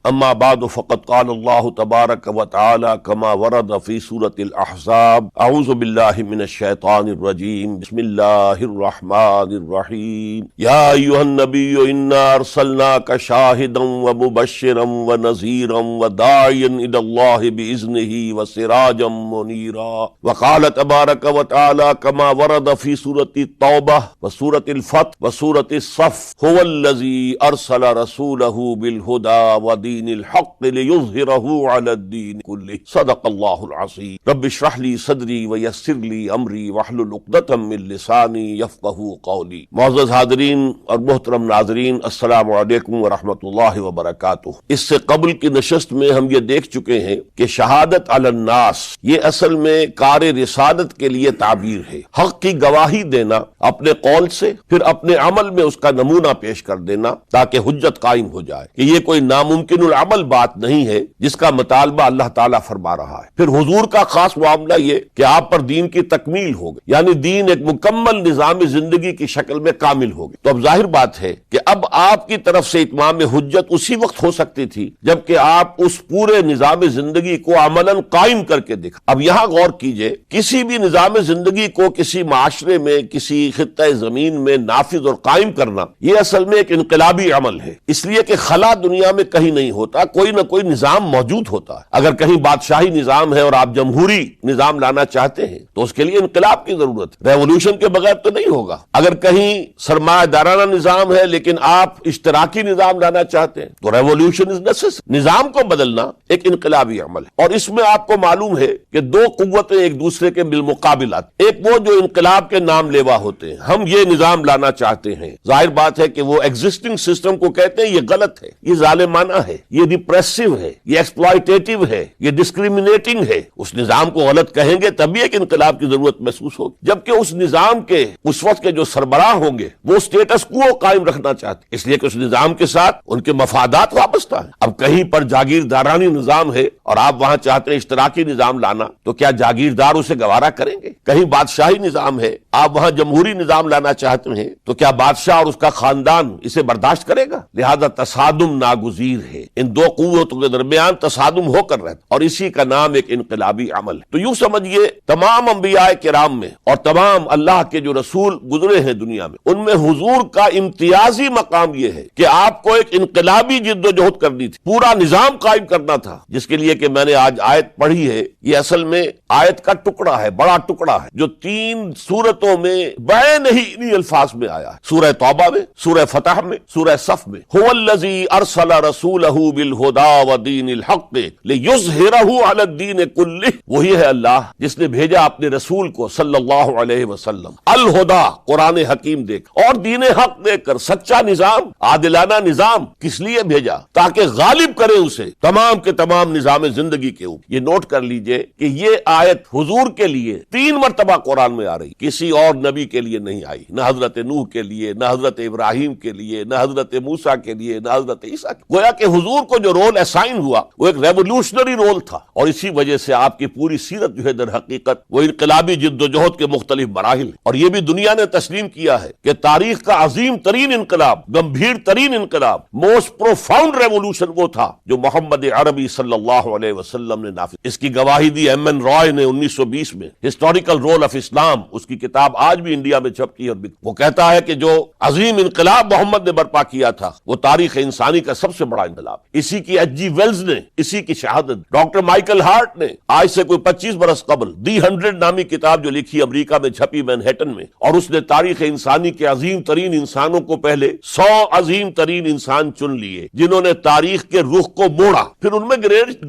اما بعد فقد قال اللہ تبارک و تعالی کما ورد فی سورۃ الاحزاب اعوذ باللہ من الشیطان الرجیم بسم اللہ الرحمن الرحیم یا ایھا النبی انا ارسلناک شاہدا ومبشرا ونذیرا وداعیا الی اللہ باذنہ وسراجا منیرا وقال تبارک و تعالی کما ورد فی سورۃ التوبہ وسورۃ الفتح وسورۃ الصف هو الذی ارسل رسولہ بالہدی ودین الحق لیظہرہ علی الدین کلہ صدق اللہ العظیم رب اشرح لی صدری ویسر لی امری واحلل عقدۃ من لسانی یفقہوا قولی۔ معزز حاضرین اور محترم ناظرین، السلام علیکم ورحمۃ اللہ وبرکاتہ۔ اس سے قبل کی نشست میں ہم یہ دیکھ چکے ہیں کہ شہادت علی الناس یہ اصل میں کار رسالت کے لیے تعبیر ہے، حق کی گواہی دینا اپنے قول سے، پھر اپنے عمل میں اس کا نمونہ پیش کر دینا تاکہ حجت قائم ہو جائے کہ یہ کوئی ناممکن العمل بات نہیں ہے جس کا مطالبہ اللہ تعالیٰ فرما رہا ہے۔ پھر حضور کا خاص معاملہ یہ کہ آپ پر دین کی تکمیل ہو گئی، یعنی دین ایک مکمل نظام زندگی کی شکل میں کامل ہو گئی۔ تو اب ظاہر بات ہے کہ اب آپ کی طرف سے اتمام حجت اسی وقت ہو سکتی تھی جبکہ آپ اس پورے نظام زندگی کو عملاً قائم کر کے دکھا۔ اب یہاں غور کیجئے، کسی بھی نظام زندگی کو کسی معاشرے میں، کسی خطہ زمین میں نافذ اور قائم کرنا یہ اصل میں ایک انقلابی عمل ہے، اس لیے کہ خلا دنیا میں کہیں نہیں ہوتا، کوئی نہ کوئی نظام موجود ہوتا ہے۔ اگر کہیں بادشاہی نظام ہے اور آپ جمہوری نظام لانا چاہتے ہیں تو اس کے لیے انقلاب کی ضرورت ہے، ریولوشن کے بغیر تو نہیں ہوگا۔ اگر کہیں سرمایہ دارانہ نظام ہے لیکن آپ اشتراکی نظام لانا چاہتے ہیں تو ریولوشن از نیسیسری۔ نظام کو بدلنا ایک انقلابی عمل ہے، اور اس میں آپ کو معلوم ہے کہ دو قوتیں ایک دوسرے کے بالمقابل آتی، ایک وہ جو انقلاب کے نام لیوا ہوتے ہیں، ہم یہ نظام لانا چاہتے ہیں، ظاہر بات ہے کہ وہ ایگزسٹنگ سسٹم کو کہتے ہیں یہ غلط ہے، یہ ظالمانہ ہے، یہ ڈپریسو ہے، یہ ایکسپلائٹیٹو ہے، یہ ڈسکریمنیٹنگ ہے۔ اس نظام کو غلط کہیں گے تبھی ایک انقلاب کی ضرورت محسوس ہوگی، جبکہ اس نظام کے اس وقت کے جو سربراہ ہوں گے وہ اسٹیٹس کو قائم رکھنا چاہتے ہیں، اس لیے کہ اس نظام کے ساتھ ان کے مفادات وابستہ ہیں۔ اب کہیں پر جاگیردارانی نظام ہے اور آپ وہاں چاہتے ہیں اشتراکی نظام لانا، تو کیا جاگیردار اسے گوارا کریں گے؟ کہیں بادشاہی نظام ہے، آپ وہاں جمہوری نظام لانا چاہتے ہیں تو کیا بادشاہ اور اس کا خاندان اسے برداشت کرے گا؟ لہذا تصادم ناگزیر ہے، ان دو قوتوں کے درمیان تصادم ہو کر رہتا، اور اسی کا نام ایک انقلابی عمل ہے۔ تو یوں سمجھیے تمام انبیاء کرام میں اور تمام اللہ کے جو رسول گزرے ہیں دنیا میں، ان میں حضور کا امتیازی مقام یہ ہے کہ آپ کو ایک انقلابی جد و جہد کرنی تھی، پورا نظام قائم کرنا تھا، جس کے لیے کہ میں نے آج آیت پڑھی ہے، یہ اصل میں آیت کا ٹکڑا ہے، بڑا ٹکڑا ہے، جو 3 سورتوں میں بین ہی انہی الفاظ میں آیا ہے، سورہ توبہ میں، سورہ فتح میں، سورہ صف میں۔ هو الذی ارسل رسولہ بالہدی ودین الحق لیظہرہ علی الدین کلہ، وہی ہے اللہ جس نے بھیجا اپنے رسول کو صلی اللہ علیہ وسلم الہدا، قرآن حکیم دے کر اور دین حق دے کر، سچا نظام، عادلانہ نظام، کس لیے بھیجا؟ تاکہ غالب کرے اسے تمام کے تمام نظام زندگی کے اوپر۔ یہ نوٹ کر لیجئے کہ یہ آیت حضور کے لیے 3 مرتبہ قرآن میں آ رہی، کسی اور نبی کے لیے نہیں آئی، نہ حضرت نوح کے لیے، نہ حضرت ابراہیم کے لیے، نہ حضرت موسیٰ کے لیے، نہ حضرت عیسیٰ کے لیے۔ گویا کہ حضور کو جو رول اسائن ہوا وہ ایک ریولوشنری رول تھا، اور اسی وجہ سے آپ کی پوری سیرت جو ہے در حقیقت وہ انقلابی جد و جہد کے مختلف مراحل، اور یہ بھی دنیا نے تسلیم کیا ہے کہ تاریخ کا عظیم ترین انقلاب، گمبھیر ترین انقلاب، موسٹ پروفاؤنڈ ریولوشن وہ تھا جو محمد عربی صلی اللہ علیہ وسلم نے نافذ۔ اس کی گواہی دی ایم این رائے نے 1920 میں، ہسٹوریکل رول آف اسلام، اس کی کتاب آج بھی انڈیا میں چھپتی ہے، اور وہ کہتا ہے کہ جو عظیم انقلاب محمد نے برپا کیا تھا وہ تاریخ انسانی کا سب سے بڑا انقلاب، اسی کی ایچ جی ویلز نے، اسی کی شہادت۔ ڈاکٹر مائیکل ہارٹ نے آج سے کوئی 25 برس قبل دی 100 نامی کتاب جو لکھی، امریکہ میں چھپی، مینہٹن میں، اور اس نے تاریخ انسانی کے عظیم ترین انسانوں کو پہلے 100 عظیم ترین انسان چن لیے جنہوں نے تاریخ کے رخ کو موڑا، پھر ان میں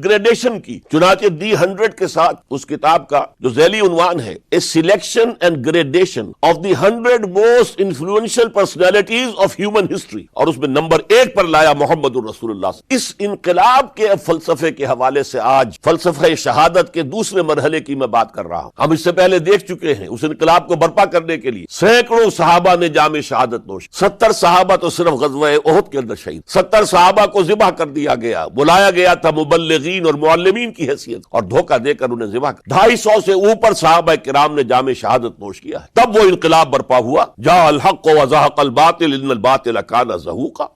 گریڈیشن کی۔ چنانچہ دی 100 کے ساتھ اس کتاب کا جو ذیلی عنوان ہے a selection and gradation of the 100 most influential personalities of human history, اور اس میں نمبر 1 پر لایا محمد الرسول اللہ۔ اس انقلاب کے فلسفے کے حوالے سے آج فلسفہ شہادت کے دوسرے مرحلے کی میں بات کر رہا ہوں۔ ہم اس سے پہلے دیکھ چکے ہیں اس انقلاب کو برپا کرنے کے لیے سینکڑوں صحابہ نے جام شہادت نوش، 70 صحابہ تو صرف غزوہ احد کے اندر شہید، 70 صحابہ کو ذبح کر دیا گیا، بلایا گیا تھا مبلغین اور معلمین کی حیثیت، اور دھوکہ دے کر انہیں ذبح کر 250 سے اوپر صحابہ کرام نے جام شہادت نوش کیا ہے۔ تب وہ انقلاب برپا ہوا، جاء الحق وزهق الباطل ان الباطل کان زہوقا۔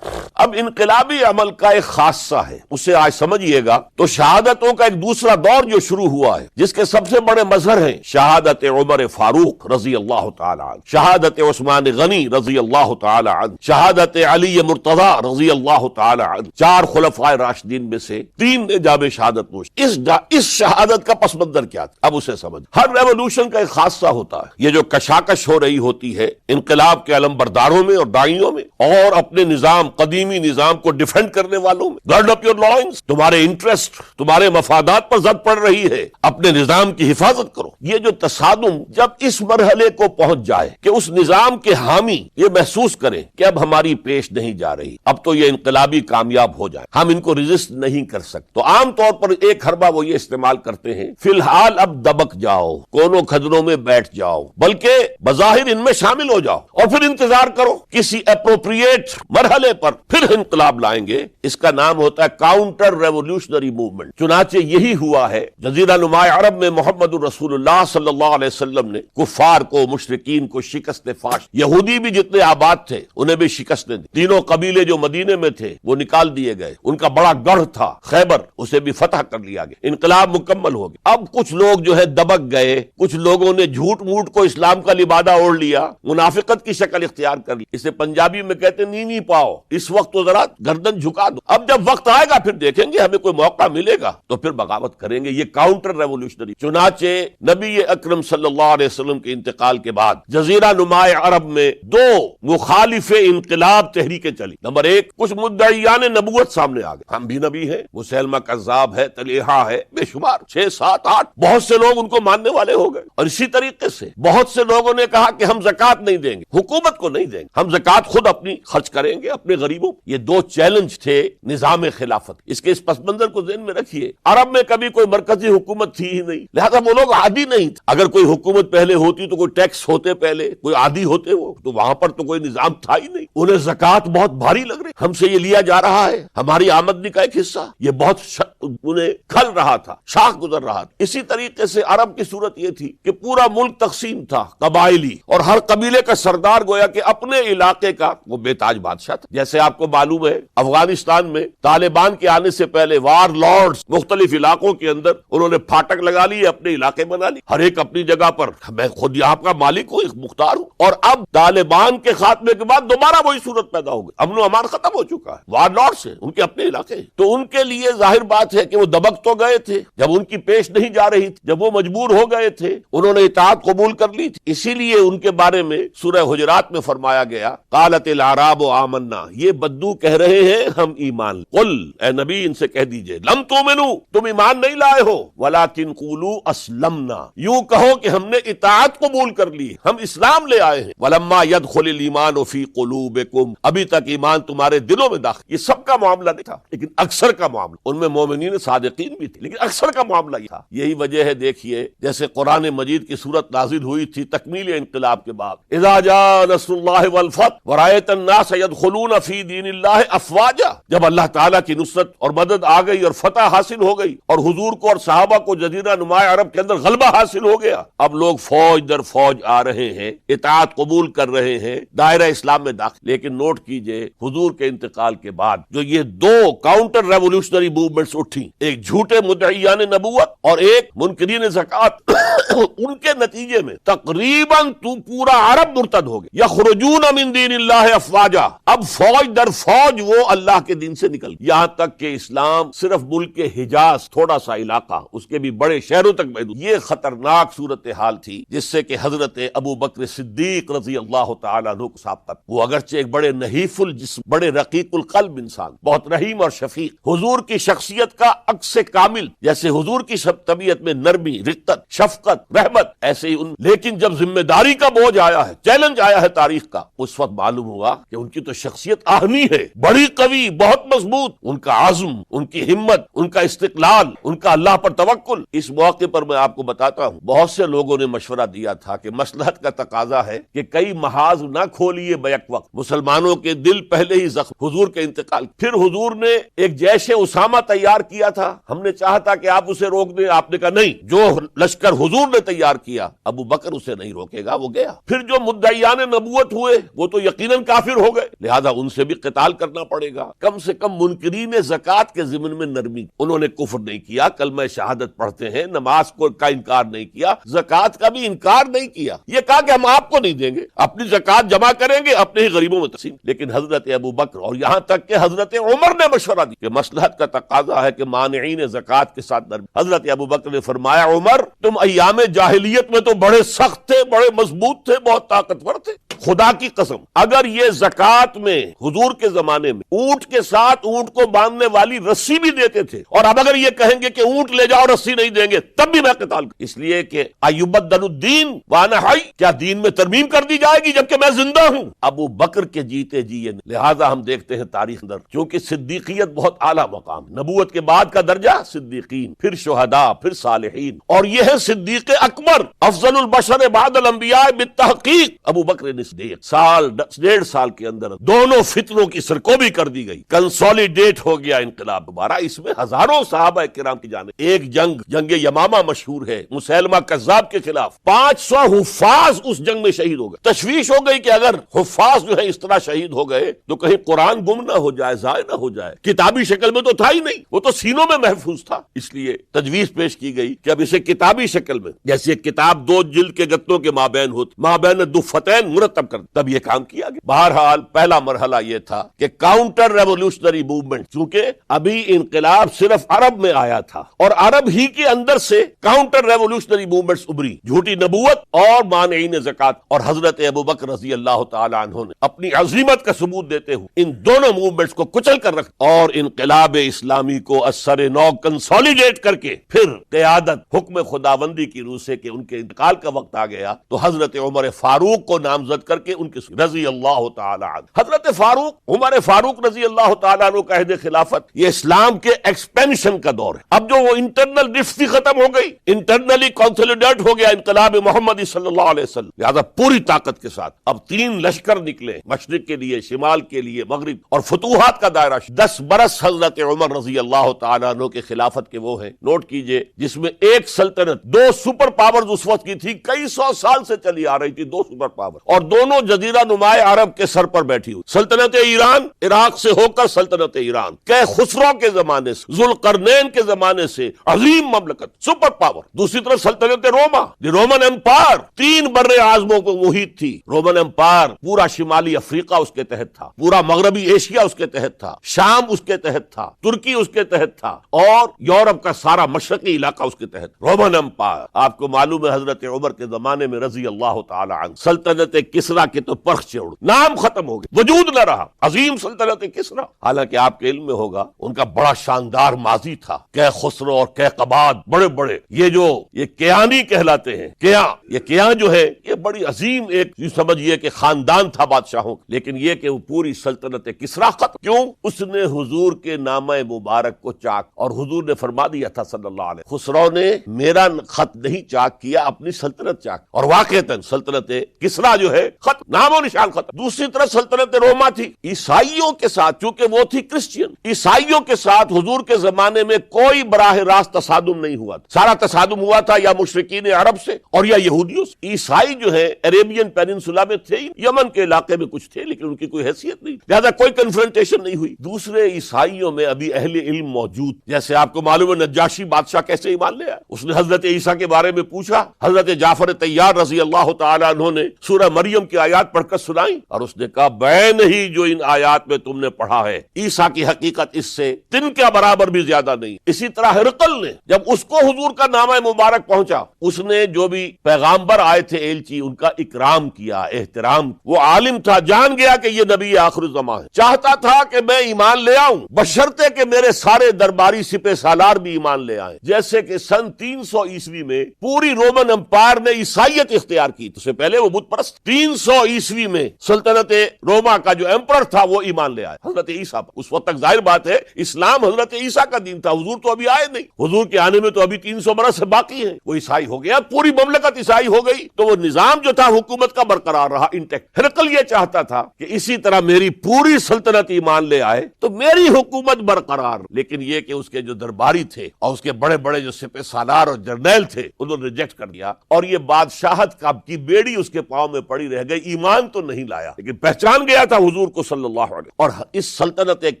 اب انقلابی عمل کا ایک خاصہ ہے، اسے آج سمجھیے گا تو شہادتوں کا ایک دوسرا دور جو شروع ہوا ہے، جس کے سب سے بڑے مظہر ہیں شہادت عمر فاروق رضی اللہ تعالی عنہ، شہادت عثمان غنی رضی اللہ تعالی عنہ، شہادت علی مرتضی رضی اللہ تعالی عنہ، 4 خلفائے راشدین میں سے 3 نے جام شہادت نوش۔ اس شہادت کا پس منظر کیا تھا، اب اسے سمجھ۔ ہر ریولوشن کا ایک خاصہ ہوتا ہے، یہ جو کشاکش ہو رہی ہوتی ہے انقلاب کے علم برداروں میں اور داعیوں میں، اور اپنے نظام، قدیمی نظام کو ڈیفینڈ کرنے والوں میں، گارڈ اپ یور لائنز، تمہارے انٹرسٹ، تمہارے مفادات پر زد پڑ رہی ہے، اپنے نظام کی حفاظت کرو۔ یہ جو تصادم جب اس مرحلے کو پہنچ جائے کہ اس نظام کے حامی یہ محسوس کریں کہ اب ہماری پیش نہیں جا رہی، اب تو یہ انقلابی کامیاب ہو جائے، ہم ان کو ریزسٹ نہیں کر سکتے، تو عام طور پر ایک حربہ وہ یہ استعمال کرتے ہیں، فی الحال اب دبک جاؤ، کونوں کھدروں میں بیٹھ جاؤ، بلکہ بظاہر ان میں شامل ہو جاؤ، اور پھر انتظار کرو کسی اپروپریٹ مرحلے پر پھر انقلاب لائیں گے۔ اس کا نام ہوتا ہے کاؤنٹر ریولوشنری موومنٹ۔ چنانچہ یہی ہوا ہے جزیرہ نما عرب میں محمد الرسول اللہ صلی اللہ علیہ وسلم نے کفار کو، مشرکین کو شکست فاش، یہودی بھی جتنے آباد تھے انہیں بھی شکستیں دی، تینوں قبیلے جو مدینے میں تھے وہ نکال دیے گئے، ان کا بڑا گڑھ تھا خیبر، اسے بھی فتح کر لیا گیا، انقلاب مکمل ہو گیا۔ اب کچھ لوگ جو ہے دبک گئے، کچھ لوگوں نے جھوٹ موٹ کو اسلام کا لبادہ اوڑھ لیا، منافقت کی شکل اختیار کر لی، اسے پنجابی میں کہتے نیوی پاؤ، اس وقت تو ذرا گردن جھکا دو، اب جب وقت آئے گا پھر دیکھیں گے، ہمیں کوئی موقع ملے گا تو پھر بغاوت کریں گے، یہ کاؤنٹر ریولوشنری۔ چنانچہ نبی اکرم صلی اللہ علیہ وسلم کے انتقال کے بعد جزیرہ نما عرب میں 2 مخالف انقلاب تحریکیں چلی۔ نمبر 1، کچھ مدعیان نبوت سامنے آ گئے، ہم بھی نبی ہیں، مسیلمہ کذاب ہے، طلیحہ ہے، بے شمار 6، 7، 8 بہت سے لوگ ان کو ماننے والے ہو گئے، اور اسی طریقے سے بہت سے لوگوں نے کہا کہ ہم زکوٰۃ نہیں دیں گے، حکومت کو نہیں دیں گے، ہم زکوٰۃ خود اپنی خرچ کریں گے اپنے غریبوں۔ یہ 2 چیلنج تھے نظام خلافت۔ اس کے اس پس منظر کو ذہن میں رکھیے، عرب میں کبھی کوئی مرکزی حکومت تھی ہی نہیں، لہذا وہ لوگ عادی نہیں تھے۔ اگر کوئی حکومت پہلے ہوتی تو کوئی ٹیکس ہوتے، پہلے کوئی عادی ہوتے، وہ تو وہاں پر تو کوئی نظام تھا ہی نہیں، انہیں زکوٰۃ بہت بھاری لگ رہی، ہم سے یہ لیا جا رہا ہے، ہماری آمدنی کا ایک حصہ، یہ بہت انہیں کھل رہا تھا، شاخ گزر رہا تھا۔ اسی طریقے سے عرب کی صورت یہ تھی کہ پورا ملک تقسیم تھا، قبائلی، اور ہر قبیلے کا سردار گویا کہ اپنے علاقے کا وہ بے تاج بادشاہ تھا۔ جیسے آپ کو معلوم ہے افغانستان میں طالبان کے آنے سے پہلے وار لارڈز مختلف علاقوں کے اندر انہوں نے پھاٹک لگا لیے، اپنے علاقے بنا لی، ہر ایک اپنی جگہ پر، میں خود یہاں کا مالک ہوں، مختار ہوں۔ اور اب طالبان کے خاتمے کے بعد دوبارہ وہی صورت پیدا ہو گئی، امن و امان ختم ہو چکا ہے، وار لارڈز ہیں، ان کے اپنے علاقے ہیں، تو ان کے لیے ظاہر بات ہے کہ وہ دبک تو گئے تھے جب ان کی پیش نہیں جا رہی تھی، جب وہ مجبور ہو گئے تھے، انہوں نے اطاعت قبول کر لی تھی۔ اسی لیے ان کے بارے میں سورہ حجرات میں فرمایا گیا، قالت الاعراب آمنا، یہ بدو کہہ رہے ہیں ہم ایمان، قل اے نبی ان سے کہہ دیجئے، لم تؤمنوا، تم ایمان نہیں لائے ہو، ولکن قولوا اسلمنا، یوں کہو کہ ہم نے اطاعت قبول کر لی، ہم اسلام لے آئے ہیں، ولما يدخل الایمان فی قلوبکم، ابھی تک ایمان تمہارے دلوں میں داخل۔ یہ سب کا معاملہ نہیں تھا، لیکن اکثر کا معاملہ، ان میں مومنین صادقین بھی تھے، لیکن اکثر کا معاملہ یہ تھا۔ یہی وجہ ہے، دیکھیے جیسے قرآن مجید کی صورت نازل ہوئی تھی تکمیل انقلاب کے بعد، اذا جاء نصر اللہ والفتح ورأیت الناس يدخلون فی دین اللہ افواجا، جب اللہ تعالیٰ کی نصرت اور مدد آ گئی اور فتح حاصل ہو گئی اور حضور کو اور صحابہ کو جزیرہ نما عرب کے اندر غلبہ حاصل ہو گیا، اب لوگ فوج در فوج آ رہے ہیں، اطاعت قبول کر رہے ہیں، دائرہ اسلام میں داخل۔ لیکن نوٹ کیجئے حضور کے انتقال کے بعد جو یہ 2 کاؤنٹر ریولوشنری موومنٹس اٹھی، ایک جھوٹے مدعیان نبوت اور ایک منکرین زکوٰۃ، ان کے نتیجے میں تقریباً پورا عرب مرتد ہو گیا، یخرجون من دین اللہ افواجا، اب فوج در فوج وہ اللہ کے دین سے نکل گیا، یہاں تک کہ اسلام صرف ملک کے حجاز، تھوڑا سا علاقہ، اس کے بھی بڑے شہروں تک محدود۔ یہ خطرناک صورتحال تھی جس سے کہ حضرت ابو بکر صدیق رضی اللہ تعالیٰ عنہ کو سابقہ، وہ اگرچہ ایک بڑے نحیف الجسم، بڑے رقیق القلب انسان، بہت رحیم اور شفیق، حضور کی شخصیت کا عکس کامل، جیسے حضور کی طبیعت میں نرمی، رقت، شفقت، رحمت، ایسے ہی لیکن جب ذمہ داری کا بوجھ آیا ہے، چیلنج آیا ہے تاریخ کا، اس وقت معلوم ہوا کہ ان کی تو شخصیت آہنی ہے، بڑی قوی، بہت مضبوط، ان کا عزم، ان کی ہمت، ان کا استقلال، ان کا اللہ پر توکل۔ اس موقع پر میں آپ کو بتاتا ہوں، بہت سے لوگوں نے مشورہ دیا تھا کہ مصلحت کا تقاضا ہے کہ کئی محاذ نہ کھولیے بیک وقت، مسلمانوں کے دل پہلے ہی زخم، حضور کے انتقال، پھر حضور نے ایک جیش اسامہ تیار کیا تھا، ہم نے چاہا تھا کہ آپ اسے روک دیں، آپ نے کہا نہیں، جو لشکر حضور نے تیار کیا ابو بکر اسے نہیں روکے گا، وہ گیا۔ پھر جو مدعیان نبوت ہوئے وہ تو یقیناً کافر ہو گئے، لہذا ان سے بھی قتال کرنا پڑے گا، کم سے کم منکرین زکوٰۃ کے ضمن میں نرمی، انہوں نے کفر نہیں کیا، کلمہ شہادت پڑھتے ہیں، نماز کا انکار نہیں کیا، زکوٰۃ کا بھی انکار نہیں کیا، یہ کہا کہ ہم آپ کو نہیں دیں گے، اپنی زکوٰۃ جمع کریں گے، اپنے ہی غریبوں میں تقسیم۔ لیکن حضرت ابو بکر اور یہاں تک کہ حضرت عمر نے مشورہ دی کہ مصلحت کا تقاضا ہے کہ مانعین زکوٰۃ کے ساتھ نرمی۔ حضرت ابو بکر نے فرمایا عمر تم ایام جاہلیت میں تو بڑے سخت تھے، بڑے مضبوط تھے، بہت طاقتور تھے، خدا کی قسم اگر یہ زکوٰۃ میں حضور کے زمانے میں اونٹ کے ساتھ اونٹ کو باندھنے والی رسی بھی دیتے تھے، اور اب اگر یہ کہیں گے کہ اونٹ لے جاؤ رسی نہیں دیں گے تب بھی میں قتال کروں، اس لیے کہ ایبدل الدین وانا حی، کیا دین میں ترمیم کر دی جائے گی جبکہ میں زندہ ہوں؟ ابو بکر کے جیتے جی یہ، لہذا ہم دیکھتے ہیں تاریخ اندر چونکہ صدیقیت بہت اعلیٰ مقام، نبوت کے بعد کا درجہ صدیقین، پھر شہداء، پھر صالحین، اور یہ ہے صدیق اکبر افضل البشر بعد الانبیاء بالتحقیق ابو بکر صدیق۔ سال 1.5 سال کے اندر دونوں فتنوں کی سرکوبی کر دی گئی، کنسولیڈیٹ ہو گیا انقلاب دوبارہ، اس میں ہزاروں صحابہ کرام کی جانیں، ایک جنگ یمامہ مشہور ہے مسیلمہ کذاب کے خلاف، 500 حفاظ اس جنگ میں شہید ہو گئے۔ تشویش ہو گئی کہ اگر حفاظ جو ہے اس طرح شہید ہو گئے تو کہیں قرآن گم نہ ہو جائے، ضائع نہ ہو جائے، کتابی شکل میں تو تھا ہی نہیں، وہ تو سینوں میں محفوظ تھا، اس لیے تجویز پیش کی گئی کہ اب اسے کتابی شکل میں، جیسے کتاب 2 جلد کے گتوں کے مابین ہوتی، مابین دفتین مرتب کر، تب یہ کام کیا گیا۔ بہرحال پہلا مرحلہ یہ تھا کہ کاؤنٹر ریولوشنری موومنٹ، چونکہ ابھی انقلاب صرف عرب میں آیا تھا اور عرب ہی کے اندر سے کاؤنٹر ریولوشنری موومنٹس ابری، جھوٹی نبوت اور مانعین زکوٰۃ، اور حضرت ابو بکر رضی اللہ تعالی عنہ نے اپنی عظیمت کا ثبوت دیتے ہوئے ان دونوں موومنٹس کو کچل کر رکھا اور انقلاب اسلامی کو اثر نو کنسولیڈیٹ کر کے پھر قیادت حکم خداوندی کی روح سے کہ ان کے انتقال کا وقت آ گیا تو حضرت عمر فاروق کو نامزد کر کے ان کے رضی اللہ تعالی عنہ، حضرت فاروق، عمر فاروق رضی اللہ تعالی عنہ کا عہد خلافت، یہ اسلام کے ایکسپینشن کا دور ہے۔ اب جو وہ انٹرنل رفتی ختم ہو گئی، انٹرنلی کنسولیڈیٹ ہو گیا انقلاب محمدی صلی اللہ علیہ وسلم، لہذا پوری طاقت کے ساتھ اب 3 لشکر نکلے، مشرق کے لیے، شمال کے لیے، مغرب، اور فتوحات کا دائرہ 10 برس حضرت عمر رضی اللہ تعالی عنہ کے خلافت کے وہ ہیں، نوٹ کیجئے، جس میں ایک سلطنت 2 سپر پاورز اس وقت کی تھی، کئی 100 سال سے چلی آ رہی تھی، 2 سپر پاور، اور دونوں جزیرہ نمائے عرب کے سر پر بیٹھی ہوئی، سلطنت ایران، عراق سے ہو کر سلطنت ایران، کہ خسرو کے زمانے سے، ذوالقرنین کے زمانے سے عظیم مملکت، سپر پاور۔ دوسری طرف سلطنت روما، دی رومن امپائر، 3 بر اعظموں کو محیط تھی، رومن امپائر پورا شمالی افریقہ اس کے تحت تھا، پورا مغربی ایشیا اس کے تحت تھا، شام اس کے تحت تھا، ترکی اس کے تحت تھا، اور یورپ کا سارا مشرقی علاقہ اس کے تحت، رومن امپائر۔ آپ کو معلوم ہے حضرت عمر کے زمانے میں رضی اللہ تعالی عنہ سلطنت کسریٰ کے تو پرخ چڑھ، نام ختم ہو گئے، وجود نہ رہا، عظیم سلطنت کسریٰ۔ حالانکہ آپ کے علم میں ہوگا ان کا بڑا شاندار ماضی تھا، کہ خسرو اور کیقباد، بڑے بڑے یہ کیانی کہلاتے ہیں، یہ کیان جو ہے یہ بڑی عظیم ایک سمجھیے کہ خاندان تھا بادشاہوں، لیکن یہ کہ وہ پوری سلطنت کسریٰ ختم، کیوں؟ اس نے حضور کے نامہ مبارک کو چاک، اور حضور نے فرما دیا تھا صلی اللہ علیہ، خسرو نے میرا خط نہیں چاک کیا، اپنی سلطنت چاک، اور واقعتاً سلطنت کسریٰ جو ہے ختم، نام و نشان ختم۔ دوسری طرف سلطنت روما تھی، عیسائیوں کے ساتھ، چونکہ وہ تھی کرسچین، عیسائیوں کے ساتھ حضور کے زمانے میں کوئی براہ راست تصادم نہیں ہوا، سارا تصادم ہوا تھا یا مشرکین عرب سے اور یا یہودیوں سے۔ عیسائی جو ہے عربین پیننسولا میں تھے، یمن کے علاقے میں کچھ تھے، لیکن ان کی کوئی حیثیت نہیں، لہذا کوئی کنفرنٹیشن نہیں ہوئی۔ دوسرے عیسائیوں میں ابھی اہل علم موجود، جیسے آپ کو معلوم ہے نجاشی بادشاہ کیسے ایمان لے آیا، اس نے حضرت عیسیٰ کے بارے میں پوچھا، حضرت جعفر طیار رضی اللہ تعالی عنہ نے سورہ مریم کی آیات پڑھ کر سنائی، اور اس نے کہا بین ہی جو ان آیات میں تم نے پڑھا ہے، عیسیٰ کی حقیقت اس سے 3 کے برابر بھی زیادہ نہیں۔ اسی طرح ہرقل نے جب اس کو حضور کا نامہ مبارک پہنچا، اس نے جو بھی پیغامبر آئے تھے ایلچی، ان کا اکرام کیا، احترام، وہ عالم تھا، جان گیا کہ یہ نبی آخر الزمان ہے، چاہتا تھا کہ میں ایمان لے آؤں بشرطے کہ میرے سارے درباری سپہ سالار بھی ایمان لے آئیں۔ جیسے کہ سن 300 عیسوی میں پوری رومن امپائر نے عیسائیت اختیار کی، اس سے پہلے وہ بت پرست، 300 عیسوی میں سلطنت روما کا جو ایمپرر تھا وہ ایمان لے آئے حضرت عیسیٰ پر۔ اس وقت تک ظاہر بات ہے اسلام حضرت عیسیٰ کا دین تھا، حضور تو ابھی آئے نہیں، حضور کے آنے میں تو ابھی 300 برس سے باقی ہیں، وہ عیسائی ہو گیا، پوری مملکت عیسائی ہو گئی، تو وہ نظام جو تھا حکومت کا برقرار رہا، انٹیکٹ۔ ہرقل یہ چاہتا تھا کہ اسی طرح میری پوری سلطنت ایمان لے آئے تو میری حکومت برقرار، لیکن یہ کہ اس کے جو درباری تھے اور اس کے بڑے بڑے جو سپہ سالار اور جرنیل تھے انہوں نے ریجیکٹ کر دیا، اور یہ بادشاہت کی بیڑی اس کے پاؤں میں پڑی رہ گئی، ایمان تو نہیں لایا لیکن پہچان گیا تھا حضور کو صلی اللہ علیہ وسلم، اور اس سلطنت سلطنت ایک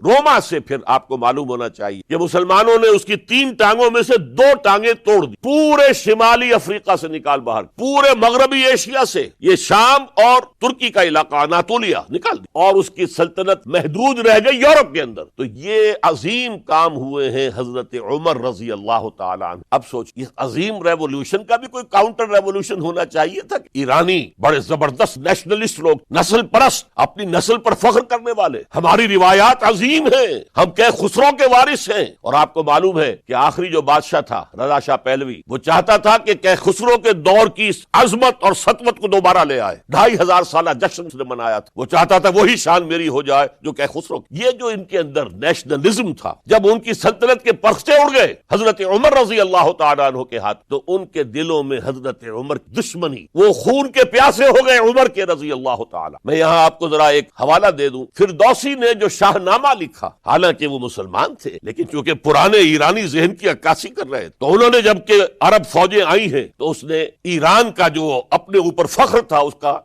روما سے پھر آپ کو معلوم ہونا چاہیے کہ مسلمانوں نے اس کی 3 ٹانگوں میں سے 2 ٹانگیں توڑ دی، پورے شمالی افریقہ سے نکال باہر، پورے مغربی ایشیا سے یہ شام اور ترکی کا علاقہ اناطولیہ نکال دی، اور اس کی سلطنت محدود رہ گئی یورپ کے اندر۔ تو یہ عظیم کام ہوئے ہیں حضرت عمر رضی اللہ تعالی عنہ۔ اب سوچ، اس عظیم ریولوشن کا بھی کوئی کاؤنٹر ریولوشن ہونا چاہیے تھا۔ ایرانی بڑے زبردست نیشنلسٹ لوگ، نسل پرست، اپنی نسل پر فخر کرنے والے، ہماری روایات عظیم ہیں، ہم کیخسرو خسرو کے وارث ہیں۔ اور آپ کو معلوم ہے کہ آخری جو بادشاہ تھا رضا شاہ پہلوی، وہ چاہتا تھا کہ کیخسرو کے دور کی عظمت اور سطوت کو دوبارہ لے آئے، 2500 سالہ جشن اس نے منایا تھا، وہ چاہتا تھا وہی شان میری ہو جائے جو کیخسرو۔ یہ جو ان کے اندر نیشنلزم تھا، جب ان کی سلطنت کے پرختے اڑ گئے حضرت عمر رضی اللہ تعالیٰ عنہ کے ہاتھ، تو ان کے دلوں میں حضرت عمر کی دشمنی، وہ خون کے پیاسے ہو گئے عمر کے رضی اللہ تعالیٰ۔ میں یہاں آپ کو ذرا ایک حوالہ دے دوں، فردوسی نے جو شاہ نامہ لکھا، حالانکہ وہ مسلمان تھے لیکن چونکہ پرانے ایرانی ذہن کی عکاسی کر رہے، تو انہوں نے جب کہ عرب فوجیں آئی ہیں تو اس نے ایران کا جو اپنے اوپر فخر تھا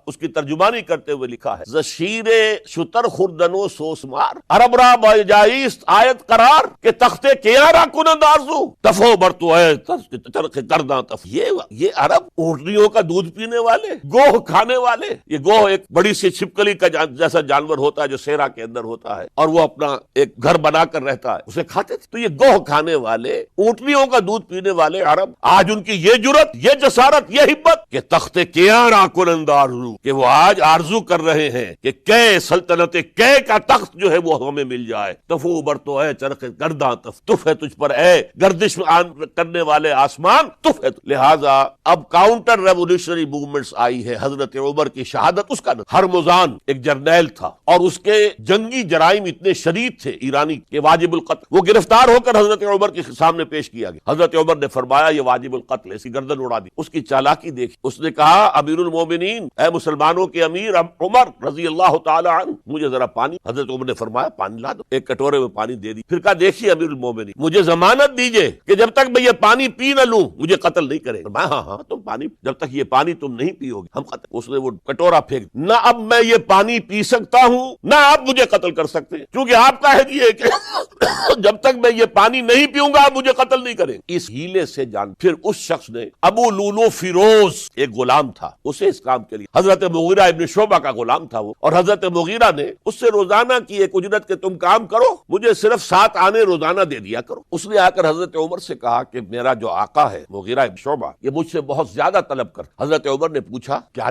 اس کی ترجمانی کرتے ہوئے لکھا ہے، زشیر شتر خوردن و سوسمار عرب را بجائیست آیت قرار کہ تختے کیارا کنند آرزو تفو برتو ہے چرخ کرداں تف۔ یہ عرب اونٹنیوں کا دودھ پینے والے، گوہ کھانے والے، یہ گوہ ایک بڑی سی چھپکلی کا جیسا جانور ہوتا ہے جو صحرا کے اندر ہوتا ہے اور وہ اپنا ایک گھر بنا کر رہتا ہے، اسے کھاتے تھے۔ تو یہ گوہ کھانے والے، اونٹنیوں کا دودھ پینے والے عرب، آج ان کی یہ جرت، یہ جسارت، یہ ہمت کہ تخت کیارا کنند آرزو، کہ وہ آج آرزو کر رہے ہیں کہ کئے سلطنت کئے کا تخت جو ہے وہ ہمیں مل جائے۔ تفو برتو ہے چرخ گرداں تف، تف ہے تجھ پر اے گردش کرنے والے آسمان، تف ہے۔ لہذا اب کاؤنٹر ریولوشنری موومنٹس آئی ہے، حضرت عمر کی شہادت، اس کا ہرمزان ایک جرنیل تھا اور اس کے جنگی جرائم اتنے شدید تھے ایرانی کے واجب القتل، وہ گرفتار ہو کر حضرت عمر کے سامنے پیش کیا گیا۔ حضرت عمر نے فرمایا یہ واجب القتل ہے، اس کی گردن اڑا دی۔ اس کی چالاکی دیکھی، اس نے کہا امیر المومنین، اے مسلمانوں کے امیر عمر رضی اللہ تعالی عنہ، مجھے ذرا پانی۔ حضرت عمر نے فرمایا پانی لا دو، ایک کٹورے میں پانی دے دی، پھر کہا دیکھیے امیر المومنین، مجھے ضمانت دیجئے کہ جب تک میں یہ پانی پی نہ لوں مجھے قتل نہیں کرے گا۔ ہاں تم پانی، جب تک یہ پانی تم نہیں پیو گے ہم قتل۔ اس نے وہ کٹورا پھینک، نہ اب میں یہ پانی پی سکتا ہوں نہ آپ مجھے قتل کر سکتے ہیں، کیونکہ آپ کا ہے یہ کہ جب تک میں یہ پانی نہیں پیوں گا آپ مجھے قتل نہیں کریں۔ اس ہیلے سے جان، پھر اس شخص نے، ابو لولو فیروز ایک غلام تھا، اسے اس کام کے لیے، حضرت مغیرہ ابن شعبہ کا غلام تھا وہ، اور حضرت مغیرہ نے اس سے روزانہ کی ایک اجرت کہ تم کام کرو، مجھے صرف 7 آنے روزانہ دے دیا کرو۔ اس نے آ کر حضرت عمر سے کہا کہ میرا جو آقا ہے مغیرہ ابن شعبہ یہ مجھ سے بہت زیادہ طلب کر۔ حضرت عمر نے پوچھا کیا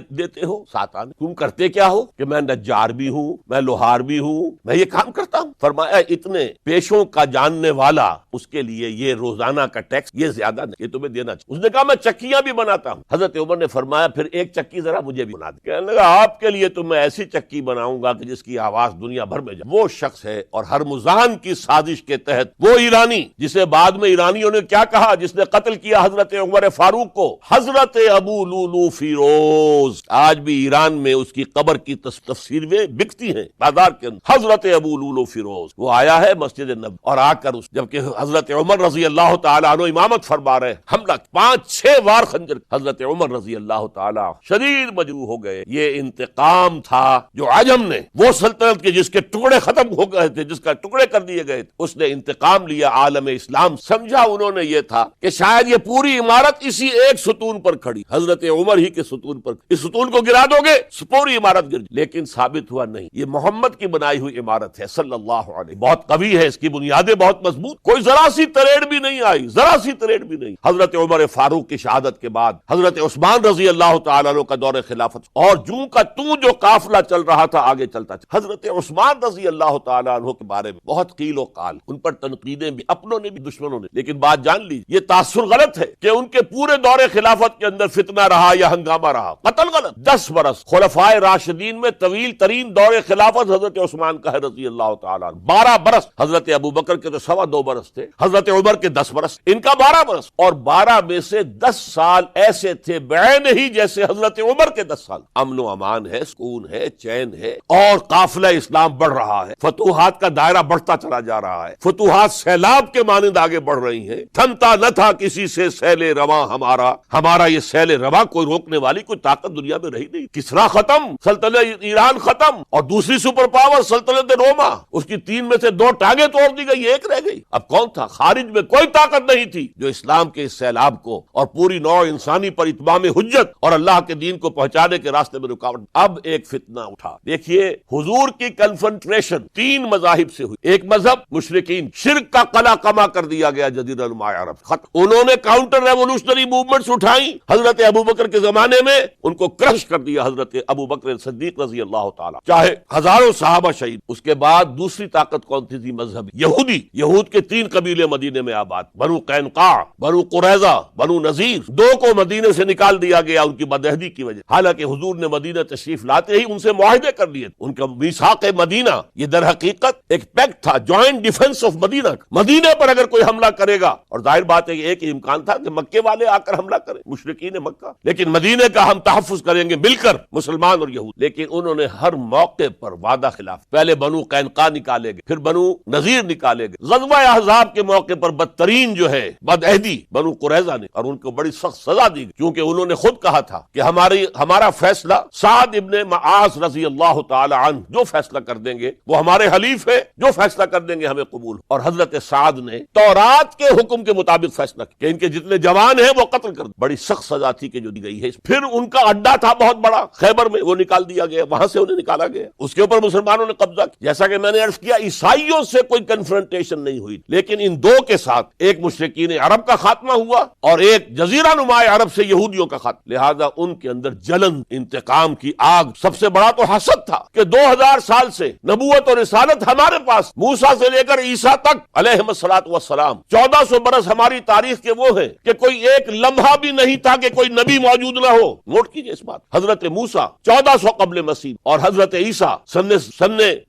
دیتے ہو؟ 7 آنے۔ تم کرتے کیا ہو؟ کہ میں نجار بھی ہوں، میں لوہار بھی ہوں، میں یہ کام کرتا ہوں۔ فرمایا اتنے پیشوں کا جاننے والا، اس کے لیے یہ روزانہ کا ٹیکس یہ زیادہ نہیں، یہ تمہیں دینا چاہیے۔ اس نے کہا میں چکیاں بھی بناتا ہوں۔ حضرت عمر نے فرمایا پھر ایک چکی ذرا مجھے بھی بنا دے۔ کہنے لگا آپ کے لیے تو میں ایسی چکی بناؤں گا کہ جس کی آواز دنیا بھر میں جائے۔ وہ شخص ہے، اور ہرمزان کی سازش کے تحت وہ ایرانی جسے بعد میں ایرانیوں نے کیا کہا، جس نے قتل کیا حضرت عمر فاروق کو، حضرت ابو لولو فیروز، آج بھی ایران میں اس کی قبر کی تفسیریں بکتی ہیں بازار کے اندر۔ حضرت ابو لولو فیروز وہ آیا ہے مسجد نبوی اور آ کر جبکہ حضرت عمر رضی اللہ تعالیٰ عنہ امامت فرما رہے، حملہ 5-6 وار خنجر، حضرت عمر رضی اللہ تعالیٰ شدید مجروح ہو گئے۔ یہ انتقام تھا جو عجم نے، وہ سلطنت کے جس کے ٹکڑے ختم ہو گئے تھے، جس کا ٹکڑے کر دیے گئے تھے، اس نے انتقام لیا۔ عالم اسلام سمجھا انہوں نے یہ تھا کہ شاید یہ پوری عمارت اسی ایک ستون پر کھڑی، حضرت عمر ہی کے ستون پر، اس ستون کو گرا دو گے پوری عمارت گر، لیکن ثابت ہوا نہیں، یہ محمد کی بنائی ہوئی عمارت ہے صلی اللہ علیہ، بہت قوی ہے، اس کی بنیادیں بہت مضبوط، کوئی ذرا سی تریڑ بھی نہیں آئی، ذرا سی تریڑ بھی نہیں۔ حضرت عمر فاروق کی شہادت کے بعد حضرت عثمان رضی اللہ تعالیٰ عنہ کا دور خلافت، اور جوں کا توں جو قافلہ چل رہا تھا آگے چلتا تھا۔ حضرت عثمان رضی اللہ تعالیٰ عنہ کے بارے میں بہت قیل و قال، ان پر تنقیدیں بھی، اپنوں نے بھی دشمنوں نے، لیکن بات جان لی، یہ تاثر غلط ہے کہ ان کے پورے دور خلافت کے اندر فتنہ رہا یا ہنگامہ رہا، قتل غلط۔ 10 برس خلفائے راشدین میں طویل ترین دور خلافت حضرت عثمان کا ہے رضی اللہ تعالیٰ عنہ، 12 برس، حضرت ابو بکر کے تو 2.25 برس تھے، حضرت عمر کے 10 برس، ان کا 12 برس، اور 12 میں سے 10 سال ایسے تھے بعین ہی جیسے حضرت عمر کے 10 سال، امن و امان ہے، سکون ہے، چین ہے، اور قافلہ اسلام بڑھ رہا ہے، فتوحات کا دائرہ بڑھتا چلا جا رہا ہے، فتوحات سیلاب کے مانند آگے بڑھ رہی ہیں، تھمتا نہ تھا کسی سے سیل رواں ہمارا یہ سیل رواں کوئی روکنے والی کوئی طاقت دنیا میں رہی نہیں۔ کسرا ختم، سلطنت ایران ختم، اور دوسری سپر پاور سلطنت سلطنت روما، اس کی 3 میں سے 2 ٹانگیں توڑ دی گئی، 1 رہ گئی۔ اب کون تھا؟ خارج میں کوئی طاقت نہیں تھی جو اسلام کے اس سیلاب کو اور پوری نوع انسانی پر اتمام حجت اور اللہ کے دین کو پہنچانے کے راستے میں رکاوٹ۔ اب ایک فتنہ اٹھا۔ دیکھیے حضور کی کنفرنٹریشن 3 مذاہب سے ہوئی۔ ایک مذہب مشرکین، شرک کا قلع قما کر دیا گیا جزیرہ نما عرب، ختم۔ انہوں نے کاؤنٹر ریولوشنری موومنٹس اٹھائیں، حضرت ابوبکر کے زمانے میں ان کو کرش کر دیا حضرت ابوبکر صدیق رضی اللہ تعالی، چاہے ہزاروں صحابہ شہید۔ اس کے بعد دوسری طاقت کون تھی؟ مذہبی یہودی۔ یہود کے 3 قبیلے مدینے میں آباد، بنو قینقاع، بنو قریظہ، بنو نذیر۔ 2 کو مدینے سے نکال دیا گیا ان کی بدعہدی کی وجہ، حالانکہ حضور نے مدینہ تشریف لاتے ہی ان سے معاہدے کر لیے۔ ان کا میثاق مدینہ یہ در حقیقت ایک پیکٹ تھا، جوائنٹ ڈیفنس آف مدینہ۔ مدینے پر اگر کوئی حملہ کرے گا، اور ظاہر بات ہے کہ ایک ہی امکان تھا کہ مکے والے آ کر حملہ کریں، مشرکین مکہ، لیکن مدینے کا ہم تحفظ کریں گے مل کر، مسلمان اور یہود۔ لیکن انہوں نے ہر موقع پر وعدہ خلاف، پہلے بنو قینقاع نکالے گئے، پھر بنو نذیر نکالے گئے، غزوہ احزاب کے موقع پر بدترین جو ہے بدعہدی بنو قریظہ نے، اور ان کو بڑی سخت سزا دی گئی، کیونکہ انہوں نے خود کہا تھا کہ ہمارا فیصلہ سعد ابن معاذ رضی اللہ تعالی عنہ جو فیصلہ کر دیں گے وہ ہمارے حلیف ہے، جو فیصلہ کر دیں گے ہمیں قبول۔ اور حضرت سعد نے تورات کے حکم کے مطابق فیصلہ کیا کہ ان کے جتنے جوان ہیں وہ قتل کر دیں۔ بڑی سخت سزا تھی کہ جو دی گئی ہے۔ پھر ان کا اڈا تھا بہت بڑا خیبر میں، وہ نکال دیا گیا، وہاں سے انہیں نکالا گیا، اس کے اوپر مسلمانوں نے قبضہ کیا۔ جیسا کہ میں نے عرض کیا، عیسائیوں سے کوئی کنفرنٹیشن نہیں ہوئی، لیکن ان 2 کے ساتھ ایک مشرکین عرب کا خاتمہ ہوا اور ایک جزیرہ نما عرب سے یہودیوں کا خاتمہ۔ لہذا ان کے اندر جلن، انتقام کی آگ، سب سے بڑا تو حسد تھا کہ 2000 سال سے نبوت اور رسالت ہمارے پاس، موسیٰ سے لے کر عیسیٰ تک علیہم الصلاۃ والسلام، 1400 برس ہماری تاریخ کے وہ ہیں کہ کوئی ایک لمحہ بھی نہیں تھا کہ کوئی نبی موجود نہ ہو۔ نوٹ کیجئے اس بات، حضرت موسیٰ 1400 قبل مسیح اور حضرت عیسیٰ سن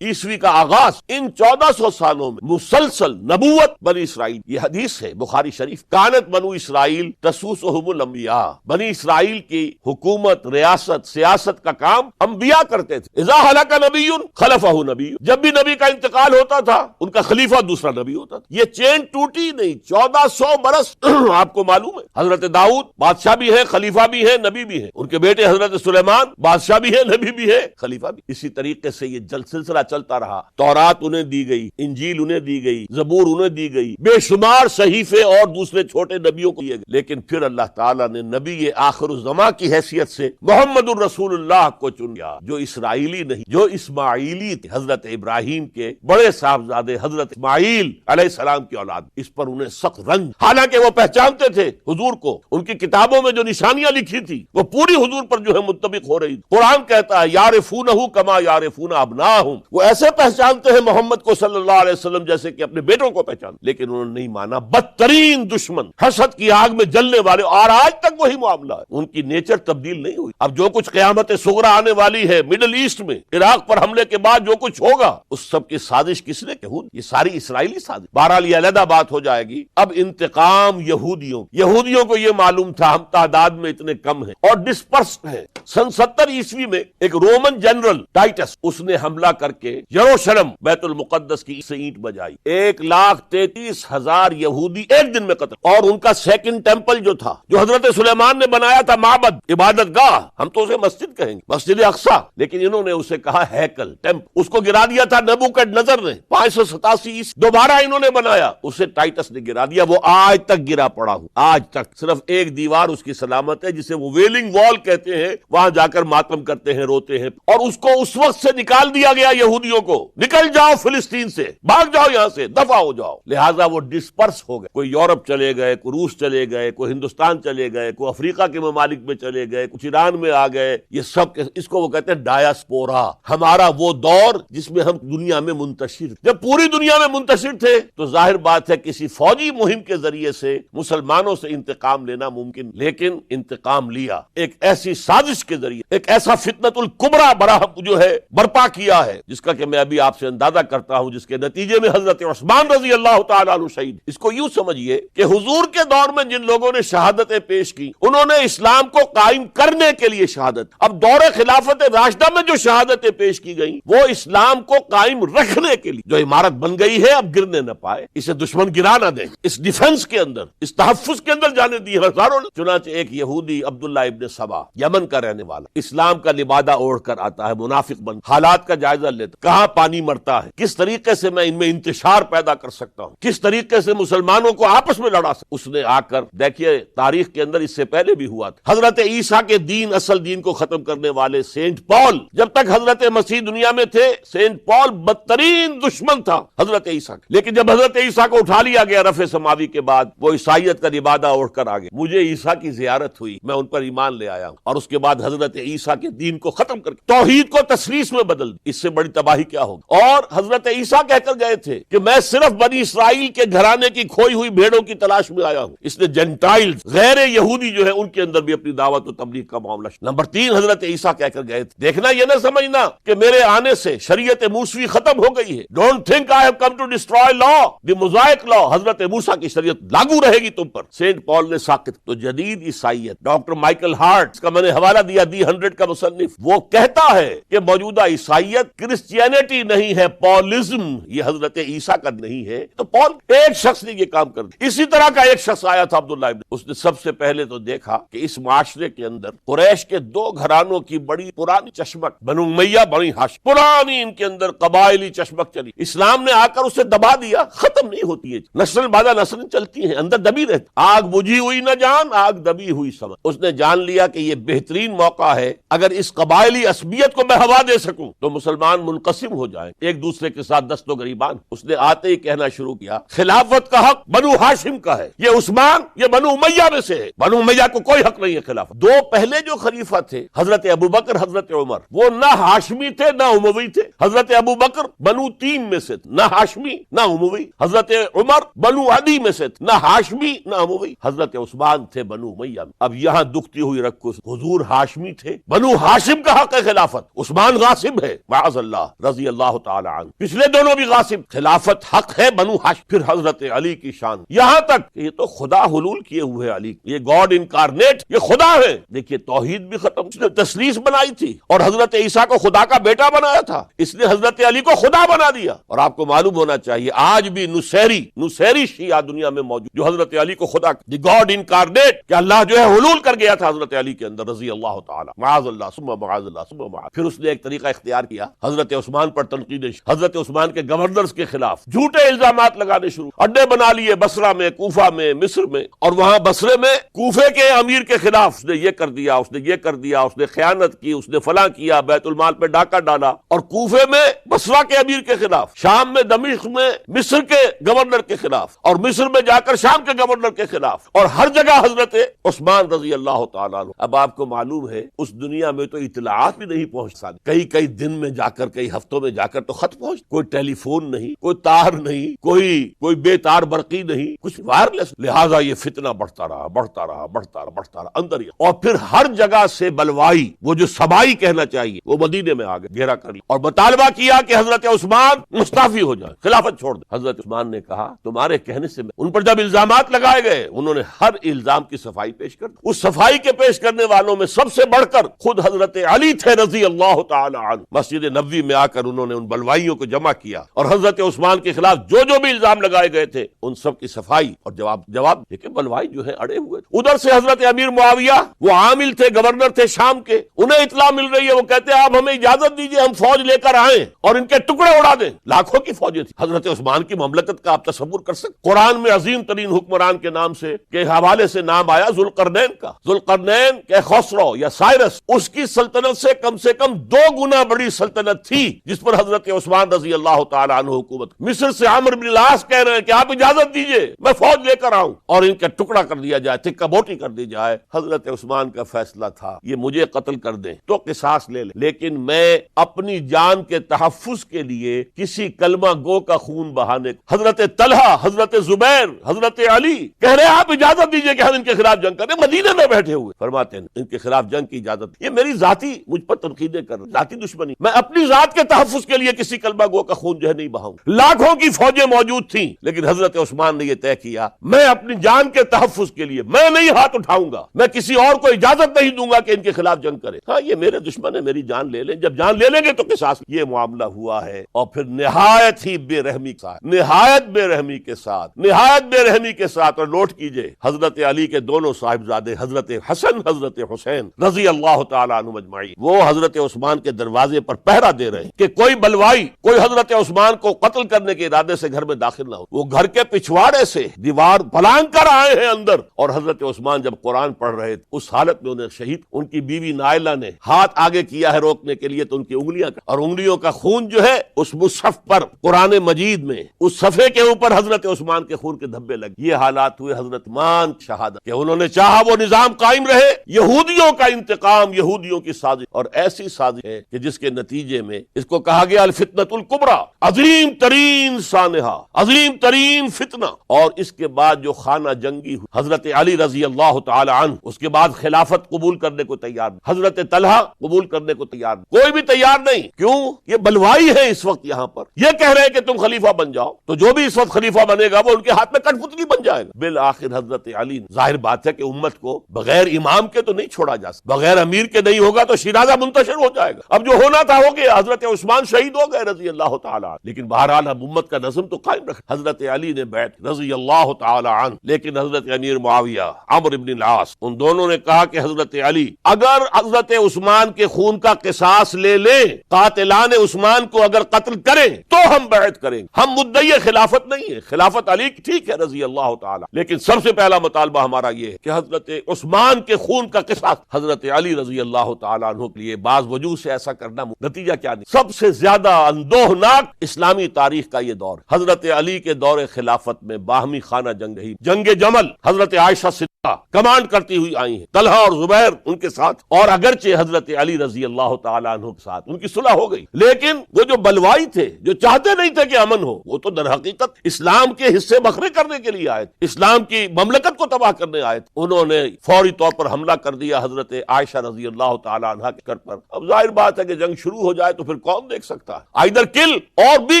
عیسوی کا آغاز، ان 1400 سالوں میں مسلسل نبوت بنی اسرائیل۔ یہ حدیث ہے بخاری شریف، کانت بنو اسرائیل تسوسہم الانبیاء، بنی اسرائیل کی حکومت، ریاست، سیاست کا کام انبیاء کرتے تھے۔ اذا ہلک نبی خلفہ نبی، جب بھی نبی کا انتقال ہوتا تھا ان کا خلیفہ دوسرا نبی ہوتا تھا۔ یہ چین ٹوٹی نہیں، 1400 برس آپ کو معلوم ہے۔ حضرت داؤد بادشاہ بھی ہے، خلیفہ بھی ہے، نبی بھی ہے، ان کے بیٹے حضرت سلیمان بادشاہ بھی ہے، نبی بھی ہے، خلیفہ بھی۔ اسی طریقے سے یہ سلسلہ چلتا رہا۔ تورات انہیں دی گئی، انجیل انہیں دی گئی، زبور انہیں دی گئی، بے شمار صحیفے اور دوسرے چھوٹے نبیوں کو دیے گئے، لیکن پھر اللہ تعالیٰ نے نبی آخر الزماں کی حیثیت سے محمد الرسول اللہ کو چن لیا، جو اسرائیلی نہیں، جو اسماعیلی تھے، حضرت ابراہیم کے بڑے صاحبزادے حضرت اسماعیل علیہ السلام کی اولاد۔ اس پر انہیں سخت رنج، حالانکہ وہ پہچانتے تھے حضور کو، ان کی کتابوں میں جو نشانیاں لکھی تھی وہ پوری حضور پر جو ہے مطابق ہو رہی تھی۔ قرآن کہتا ہے یعرفونہ کما یعرفون ابناءہم، وہ ایسے پہچانتے ہیں محمد کو صلی اللہ علیہ وسلم جیسے کہ اپنے بیٹوں کو پہچان، لیکن انہوں نے نہیں مانا۔ بدترین دشمن، حسد کی آگ میں جلنے والے، اور آج تک وہی معاملہ ہے، ان کی نیچر تبدیل نہیں ہوئی۔ اب جو کچھ قیامت صغریٰ آنے والی ہے مڈل ایسٹ میں، عراق پر حملے کے بعد جو کچھ ہوگا، اس سب کی سازش کس نے کی؟ یہ ساری اسرائیلی سازش۔ بہرحال یہ علیحدہ بات ہو جائے گی۔ اب انتقام یہودیوں کو یہ معلوم تھا ہم تعداد میں اتنے کم ہیں اور ڈسپرسڈ ہیں۔ سن 70 عیسوی میں ایک رومن جنرل ٹائٹس، اس نے حملہ کر کے یروشلم بیت المقدس کی سے اینٹ بجائی، 1,33,000 یہودی ایک دن میں قتل۔ اور ان کا سیکنڈ ٹیمپل جو تھا، جو حضرت سلیمان نے بنایا تھا، معبد، عبادت گاہ، ہم تو اسے مسجد کہیں گے، مسجد اقصی، لیکن انہوں نے اسے کہا ہیکل، ٹیمپل، اس کو گرا دیا تھا نبوکڈنیزر نے 587 عیسوی۔ دوبارہ انہوں نے بنایا، اسے ٹائٹس نے گرا دیا، وہ آج تک گرا پڑا ہوں، آج تک صرف ایک دیوار اس کی سلامت ہے جسے وہ ویلنگ وال کہتے ہیں، وہاں جا کر ماتم کرتے ہیں، روتے ہیں، اور اس کو اس وقت سے نکال دیا گیا یہودیوں کو، نکل جاؤ فلسطین سے، بھاگ جاؤ یہاں سے، دفع ہو جاؤ۔ لہٰذا وہ ڈسپرس ہو گئے، کوئی یورپ چلے گئے، کوئی روس چلے گئے، کوئی ہندوستان چلے گئے، کوئی افریقہ کے ممالک میں چلے گئے، کچھ ایران میں آ گئے، یہ سب اس کو وہ کہتے ہیں ڈایاسپورا، ہمارا وہ دور جس میں ہم دنیا میں منتشر، جب پوری دنیا میں منتشر تھے تو ظاہر بات ہے کسی فوجی مہم کے ذریعے سے مسلمانوں سے انتقام لینا ممکن، لیکن انتقام لیا ایک ایسی سازش کے ذریعے، ایک ایسا فتنۃ الکبریٰ جو ہے برپا کیا ہے، جس کا کہ میں ابھی آپ سے اندازہ کرتا ہوں، جس کے نتیجے میں حضرت عثمان رضی اللہ تعالیٰ عنہ شہید۔ اس کو یوں سمجھیے کہ حضور کے دور میں جن لوگوں نے شہادتیں پیش کی، انہوں نے اسلام کو قائم کرنے کے لیے شہادت، اب دور خلافت راشدہ میں جو شہادتیں پیش کی گئیں وہ اسلام کو قائم رکھنے کے لیے، جو عمارت بن گئی ہے اب گرنے نہ پائے، اسے دشمن گرا نہ دے، اس ڈیفنس کے اندر، اس تحفظ کے اندر جانے دی ہزاروں۔ چنانچہ ایک یہودی عبداللہ ابن سبا، یمن کا رہنے والا، اسلام کا لبادہ اوڑھ کر آتا ہے، منافق بن، حالات کا جائزہ لے لیتا، کہاں پانی مرتا ہے، کس طریقے سے میں ان میں انتشار پیدا کر سکتا ہوں، کس طریقے سے مسلمانوں کو آپس میں لڑا سکتا۔ اس نے آ کر دیکھیے تاریخ کے اندر اس سے پہلے بھی ہوا تھا، حضرت عیسیٰ کے دین، اصل دین کو ختم کرنے والے سینٹ پال، جب تک حضرت مسیح دنیا میں تھے سینٹ پال بدترین دشمن تھا حضرت عیسیٰ کا، لیکن جب حضرت عیسیٰ کو اٹھا لیا گیا رفع سماوی کے بعد، وہ عیسائیت کا لبادہ اوڑھ کر آ گئے۔ مجھے عیسیٰ کی زیارت ہوئی، میں ان پر ایمان لے آیا ہوں، اور اس کے بعد حضرت عیسیٰ کے دین کو ختم کر کے توحید کو تسلیس میں بدل دی۔ اس سے بڑی تباہی کیا ہوگی؟ اور حضرت عیسیٰ کہہ کر گئے تھے کہ میں صرف بنی اسرائیل کے گھرانے کی کھوئی ہوئی بھیڑوں کی تلاش میں آیا ہوں۔ اس نے جینٹائلز، غیر یہودی جو ہے، ان کے اندر بھی اپنی دعوت و تبلیغ کا معاملہ۔ نمبر 3، حضرت عیسیٰ کہہ کر گئے تھے، دیکھنا یہ نہ سمجھنا کہ میرے آنے سے شریعت موسوی ختم ہو گئی ہے، don't think I have come to destroy law, the mosaic law, حضرت موسیٰ کی شریعت لاگو رہے گی تم پر۔ سینٹ پال نے ساکت۔ تو جدید عیسائیت، ڈاکٹر مائیکل ہارٹ کا میں نے حوالہ دیا، دی 100 کا مصنف، وہ کہتا ہے کہ موجودہ عیسائیت کرسچینٹی نہیں ہے، پالزم، یہ حضرت عیسیٰ کا نہیں ہے۔ تو پال ایک شخص نے یہ کام کر دیا۔ اسی طرح کا ایک شخص آیا تھا عبداللہ ابن، اس نے سب سے پہلے تو دیکھا کہ اس معاشرے کے اندر قریش کے 2 گھرانوں کی بڑی پرانی چشمک، بنو امیہ، بنی ہاشم، پرانی ان کے اندر قبائلی چشمک چلی، اسلام نے آ کر اسے دبا دیا۔ ختم نہیں ہوتی ہے، نسل بعد نسل چلتی ہیں، اندر دبی رہتی۔ آگ بجھی ہوئی نہ جان، آگ دبی ہوئی سمجھ۔ اس نے جان لیا کہ یہ بہترین موقع ہے، اگر اس قبائلی عصبیت کو میں ہوا دے سکوں تو مسلمان منقسم ہو جائیں، ایک دوسرے کے ساتھ دست و گریبان۔ اس نے آتے ہی کہنا شروع کیا، خلافت کا حق بنو ہاشم کا ہے، یہ عثمان، یہ بنو امیہ میں سے ہے، بنو امیہ کو کوئی حق نہیں ہے خلافت۔ 2 پہلے جو خلیفہ تھے، حضرت ابوبکر، حضرت عمر، وہ نہ ہاشمی تھے نہ اموی تھے۔ حضرت ابوبکر بنو تیم میں سے نہ ہاشمی نہ اموی، حضرت عمر بنو عدی میں سے نہ ہاشمی نہ اموی، حضرت عثمان تھے بنو امیہ میں۔ اب یہاں دکھتی ہوئی رکھو، حضور ہاشمی تھے، بنو ہاشم کا حق ہے خلافت، عثمان غاصب ہے معاذ اللہ رضی اللہ تعالی عنہ، پچھلے دونوں بھی غاصب، خلافت حق ہے بنو ہاشم۔ پھر حضرت علی کی شان، یہاں تک کہ یہ تو خدا حلول کیے ہوئے علی، یہ گاڈ انکارنیٹ، یہ خدا ہے۔ دیکھیے توحید بھی ختم، اس نے تسلیس بنائی تھی، اور حضرت عیسیٰ کو خدا کا بیٹا بنایا تھا، اس نے حضرت علی کو خدا بنا دیا۔ اور آپ کو معلوم ہونا چاہیے آج بھی نصیری شیعہ دنیا میں موجود، جو حضرت علی کو خدا، دی گاڈ انکارنیٹ، کہ اللہ جو ہے حلول کر گیا تھا حضرت علی کے اندر رضی اللہ تعالی، معاذ اللہ ثم معاذ اللہ ثم معاذ۔ پھر اس نے ایک طریقہ اختیار کیا، حضرت عثمان پر تنقید، حضرت عثمان کے گورنرز کے خلاف جھوٹے الزامات لگانے شروع، اڈے بنا لیے بصرہ میں، کوفہ میں، مصر میں، اور وہاں بصرے میں کوفے کے امیر کے خلاف اس نے یہ کر دیا، اس نے یہ کر دیا، اس نے خیانت کی، اس نے فلاں کیا، بیت المال پہ ڈاکہ ڈالا۔ اور کوفے میں بصرہ کے امیر کے خلاف، شام میں دمشق میں مصر کے گورنر کے خلاف، اور مصر میں جا کر شام کے گورنر کے خلاف، اور ہر جگہ حضرت عثمان رضی اللہ تعالیٰ عنہ۔ اب آپ کو معلوم ہے اس دنیا میں تو اطلاعات بھی نہیں پہنچ سکتی، کئی دن میں جا کر، کئی ہفتوں میں جا کر تو خط پہنچ، کوئی ٹیلی فون نہیں، کوئی تار نہیں، کوئی بے تار برقی نہیں، کچھ وائرلیس۔ لہٰذا یہ فتنہ بڑھتا رہا اندر ہی، اور پھر ہر جگہ سے بلوائی، وہ جو سبائی کہنا چاہیے، وہ مدینے میں آ گئے، گھیرا کر لیا، اور مطالبہ کیا کہ حضرت عثمان مستعفی ہو جائے، خلافت چھوڑ دے۔ حضرت عثمان نے کہا تمہارے کہنے سے ان پر جب الزامات لگائے گئے، انہوں نے ہر الزام کی صفائی پیش کر دی۔ اس صفائی کے پیش کرنے والوں میں سب سے بڑھ کر خود حضرت علی تھے رضی اللہ تعالی عنہ۔ مسجد نبوی میں آ کر انہوں نے ان بلوائیوں کو جمع کیا، اور حضرت عثمان کے خلاف جو بھی الزام لگائے گئے تھے ان سب کی صفائی اور جواب دیکھیں، بلوائی جو ہے اڑے ہوئے تھے۔ ادھر سے حضرت امیر معاویہ، وہ عامل تھے، گورنر تھے شام کے، انہیں اطلاع مل رہی ہے، وہ کہتے ہیں آپ ہمیں اجازت دیجئے ہم فوج لے کر آئیں اور ان کے ٹکڑے اڑا دیں۔ لاکھوں کی فوجیں تھیں حضرت عثمان کی مملکت کا، آپ تصور کر سکتے؟ قرآن میں عظیم ترین حکمران کے نام سے کے حوالے سے نام آیا ذوالقرنین کا، ذوالقرنین کے خسرو یا سائرس، اس کی سلطنت سے کم 2 گنا بڑی سلطنت تھی جس پر حضرت عثمان رضی اللہ تعالی عنہ حکومت۔ مصر سے عمرو بن العاص کہہ رہے ہیں کہ آپ اجازت دیجئے میں فوج لے کر آؤں اور ان کا ٹکڑا کر دیا جائے، تکہ بوٹی کر دی جائے۔ حضرت عثمان کا فیصلہ تھا یہ مجھے قتل کر دیں تو قصاص لے لیں، لیکن میں اپنی جان کے تحفظ کے لیے کسی کلمہ گو کا خون بہانے۔ حضرت طلحہ، حضرت زبیر، حضرت علی کہہ رہے ہیں آپ اجازت دیجئے کہ ہم ان کے خلاف جنگ کریں، مدینے میں بیٹھے ہوئے فرماتے ہیں ان کے خلاف جنگ کی اجازت۔ یہ میری ذاتی، مجھ پر تنقیدیں کر رہے، ذاتی دشمنی، میں اپنی ذات کے تحفظ کے لیے کسی کلمہ گو کا خون جو ہے نہیں بہاؤں۔ لاکھوں کی فوجیں موجود تھیں، لیکن حضرت عثمان نے یہ طے کیا میں اپنی جان کے تحفظ کے لیے میں نہیں ہاتھ اٹھاؤں گا، میں کسی اور کو اجازت نہیں دوں گا کہ ان کے خلاف جنگ کرے۔ ہاں یہ میرے دشمن ہے، میری جان لے لیں، جب جان لے لیں گے تو قصاص۔ یہ معاملہ ہوا ہے، اور پھر نہایت ہی بے رحمی کے ساتھ، نہایت بے رحمی کے ساتھ، اور نوٹ کیجئے حضرت علی کے دونوں صاحبزادے حضرت حسن، حضرت حسین رضی اللہ تعالی عنہ اجمعین، وہ حضرت عثمان کے دروازے پر پہرا دے رہے رہے ہیں کہ کوئی بلوائی، کوئی حضرت عثمان کو قتل کرنے کے ارادے سے گھر میں داخل نہ ہو. وہ گھر کے پچھواڑے سے دیوار پلانگ کر آئے ہیں اندر، اور حضرت عثمان جب قرآن پڑھ رہے تھے اس حالت میں انہیں شہید. ان کی بیوی نائلہ نے ہاتھ آگے کیا ہے روکنے کے لیے، تو ان کی انگلیاں اور انگلیوں کا خون جو ہے اس مصحف پر قرآن مجید میں اس صفحے کے اوپر حضرت عثمان کے خون کے دھبے لگے. یہ حالات ہوئے حضرت مان شہادت کہ انہوں نے چاہا وہ نظام قائم رہے. یہودیوں کا انتقام، یہودیوں کی سازش، اور ایسی سازش ہے کہ جس کے نتیجے میں اس کو کہا گیا الفتنۃ الکبریٰ، عظیم ترین سانحہ، عظیم ترین فتنہ. اور اس کے بعد جو خانہ جنگی ہوئی، حضرت علی رضی اللہ تعالی عنہ اس کے بعد خلافت قبول کرنے کو تیار نہیں، حضرت طلحہ قبول کرنے کو تیار نہیں، کوئی بھی تیار نہیں. کیوں؟ یہ بلوائی ہے اس وقت یہاں پر. یہ کہہ رہے ہیں کہ تم خلیفہ بن جاؤ، تو جو بھی اس وقت خلیفہ بنے گا وہ ان کے ہاتھ میں کٹ پتلی بن جائے گا. بالآخر حضرت علی، ظاہر بات ہے کہ امت کو بغیر امام کے تو نہیں چھوڑا جا سکتا، بغیر امیر کے نہیں ہوگا تو شیرازہ منتشر ہو جائے گا. اب جو ہونا تھا ہو گیا، حضرت عثمان شہید ہو گئے رضی اللہ تعالی عنہ، لیکن بہرحال اب امت کا نظم تو قائم رکھا. حضرت علی نے بیعت رضی اللہ تعالی عنہ، لیکن حضرت امیر معاویہ، عمرو بن العاص، ان دونوں نے کہا کہ حضرت علی اگر حضرت عثمان کے خون کا قصاص لے لیں، قاتلان عثمان کو اگر قتل کریں تو ہم بیعت کریں گے. ہم مدعی خلافت نہیں ہے، خلافت علی کی ٹھیک ہے رضی اللہ تعالی، لیکن سب سے پہلا مطالبہ ہمارا یہ ہے کہ حضرت عثمان کے خون کا قصاص حضرت علی رضی اللہ تعالی عنہ کے لیے. بعض وجوہ سے ایسا کرنا نتیجہ کیا نہیں، سب سے زیادہ اندوہناک اسلامی تاریخ کا یہ دور، حضرت علی کے دور خلافت میں باہمی خانہ جنگ رہی. جنگ جمل حضرت عائشہ صدیقہ کمانڈ کرتی ہوئی آئی ہیں، طلحہ اور زبیر ان کے ساتھ، اور اگرچہ حضرت علی رضی اللہ تعالی عنہ کے ساتھ ان کی صلح ہو گئی، لیکن وہ جو بلوائی تھے، جو چاہتے نہیں تھے کہ امن ہو، وہ تو در حقیقت اسلام کے حصے بکھرے کرنے کے لیے آئے تھے، اسلام کی مملکت کو تباہ کرنے آئے تھے. انہوں نے فوری طور پر حملہ کر دیا حضرت عائشہ رضی اللہ تعالی عنہا کے گھر پر. اب ظاہر بات ہے کہ جنگ شروع ہو جائے تو پھر کون دیکھ سکتا ہے، آئیدر کل اور بھی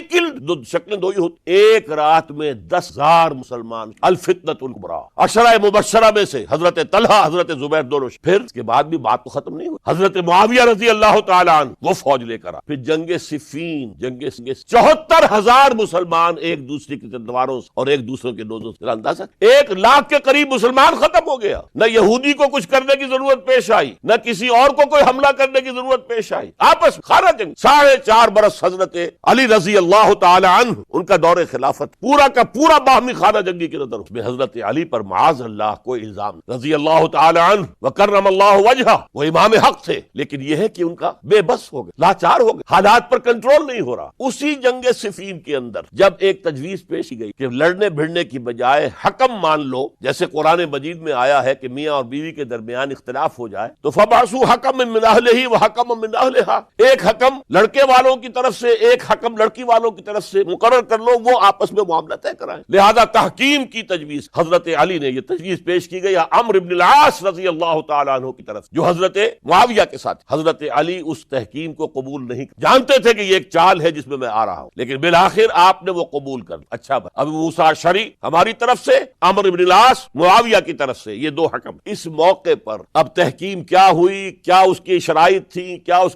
کل، دو شکلیں دو ہی ہوتی. ایک رات میں 10,000 مسلمان، الفتنۃ الکبریٰ، عشرہ مبشرہ میں سے حضرت طلحہ، حضرت زبیر دونوں. پھر اس کے بعد بھی بات تو ختم نہیں ہوئی، حضرت معاویہ رضی اللہ تعالی عنہ وہ فوج لے کر آ. پھر جنگ صفین، جنگ 74,000 مسلمان ایک دوسرے کی تلواروں اور ایک دوسرے کے نوزوں سے، اندازہ 1,00,000 کے قریب مسلمان ختم ہو گیا. نہ یہودی کو کچھ کرنے کی ضرورت پیش آئی، نہ کسی اور کو کوئی حملہ کرنے کی ضرورت پیش آئی. آپس خانہ جنگ. 4.5 برس حضرت علی رضی اللہ تعالی عنہ ان کا دور خلافت پورا کا پورا باہمی خانہ جنگی کے نظر میں حضرت علی پر معاذ اللہ کوئی الزام رضی اللہ تعالی عنہ وکرم اللہ وجہہ، وہ امام حق تھے، لیکن یہ ہے کہ ان کا بے بس ہو گئے، لاچار ہو گئے، حالات پر کنٹرول نہیں ہو رہا. اسی جنگ صفین کے اندر جب ایک تجویز پیش کی گئی کہ لڑنے بھڑنے کی بجائے حکم مان لو، جیسے قرآن مجید میں آیا ہے کہ میاں اور بیوی کے درمیان اختلاف ہو جائے تو فبعثوا حکما من اہلہ وحکما من اہلہا، ایک حکم لڑکے والوں کی طرف سے، ایک حکم لڑکی والوں کی طرف سے مقرر کر لو، وہ آپس میں معاملہ طے کرائیں. لہذا تحکیم کی تجویز حضرت علی نے یہ تجویز پیش کی گئی عمرو بن العاص رضی اللہ تعالیٰ عنہ کی طرف، جو حضرت معاویہ کے ساتھ. حضرت علی اس تحکیم کو قبول نہیں، جانتے تھے کہ یہ ایک چال ہے جس میں میں آ رہا ہوں، لیکن بالآخر آپ نے وہ قبول کر. اچھا ابو موسیٰ اشعری ہماری طرف سے، عمرو بن العاص معاویہ کی طرف سے، یہ دو حکم. اس موقع پر اب تحکیم کیا ہوئی، کیا اس کی شرائط تھی، کیا اس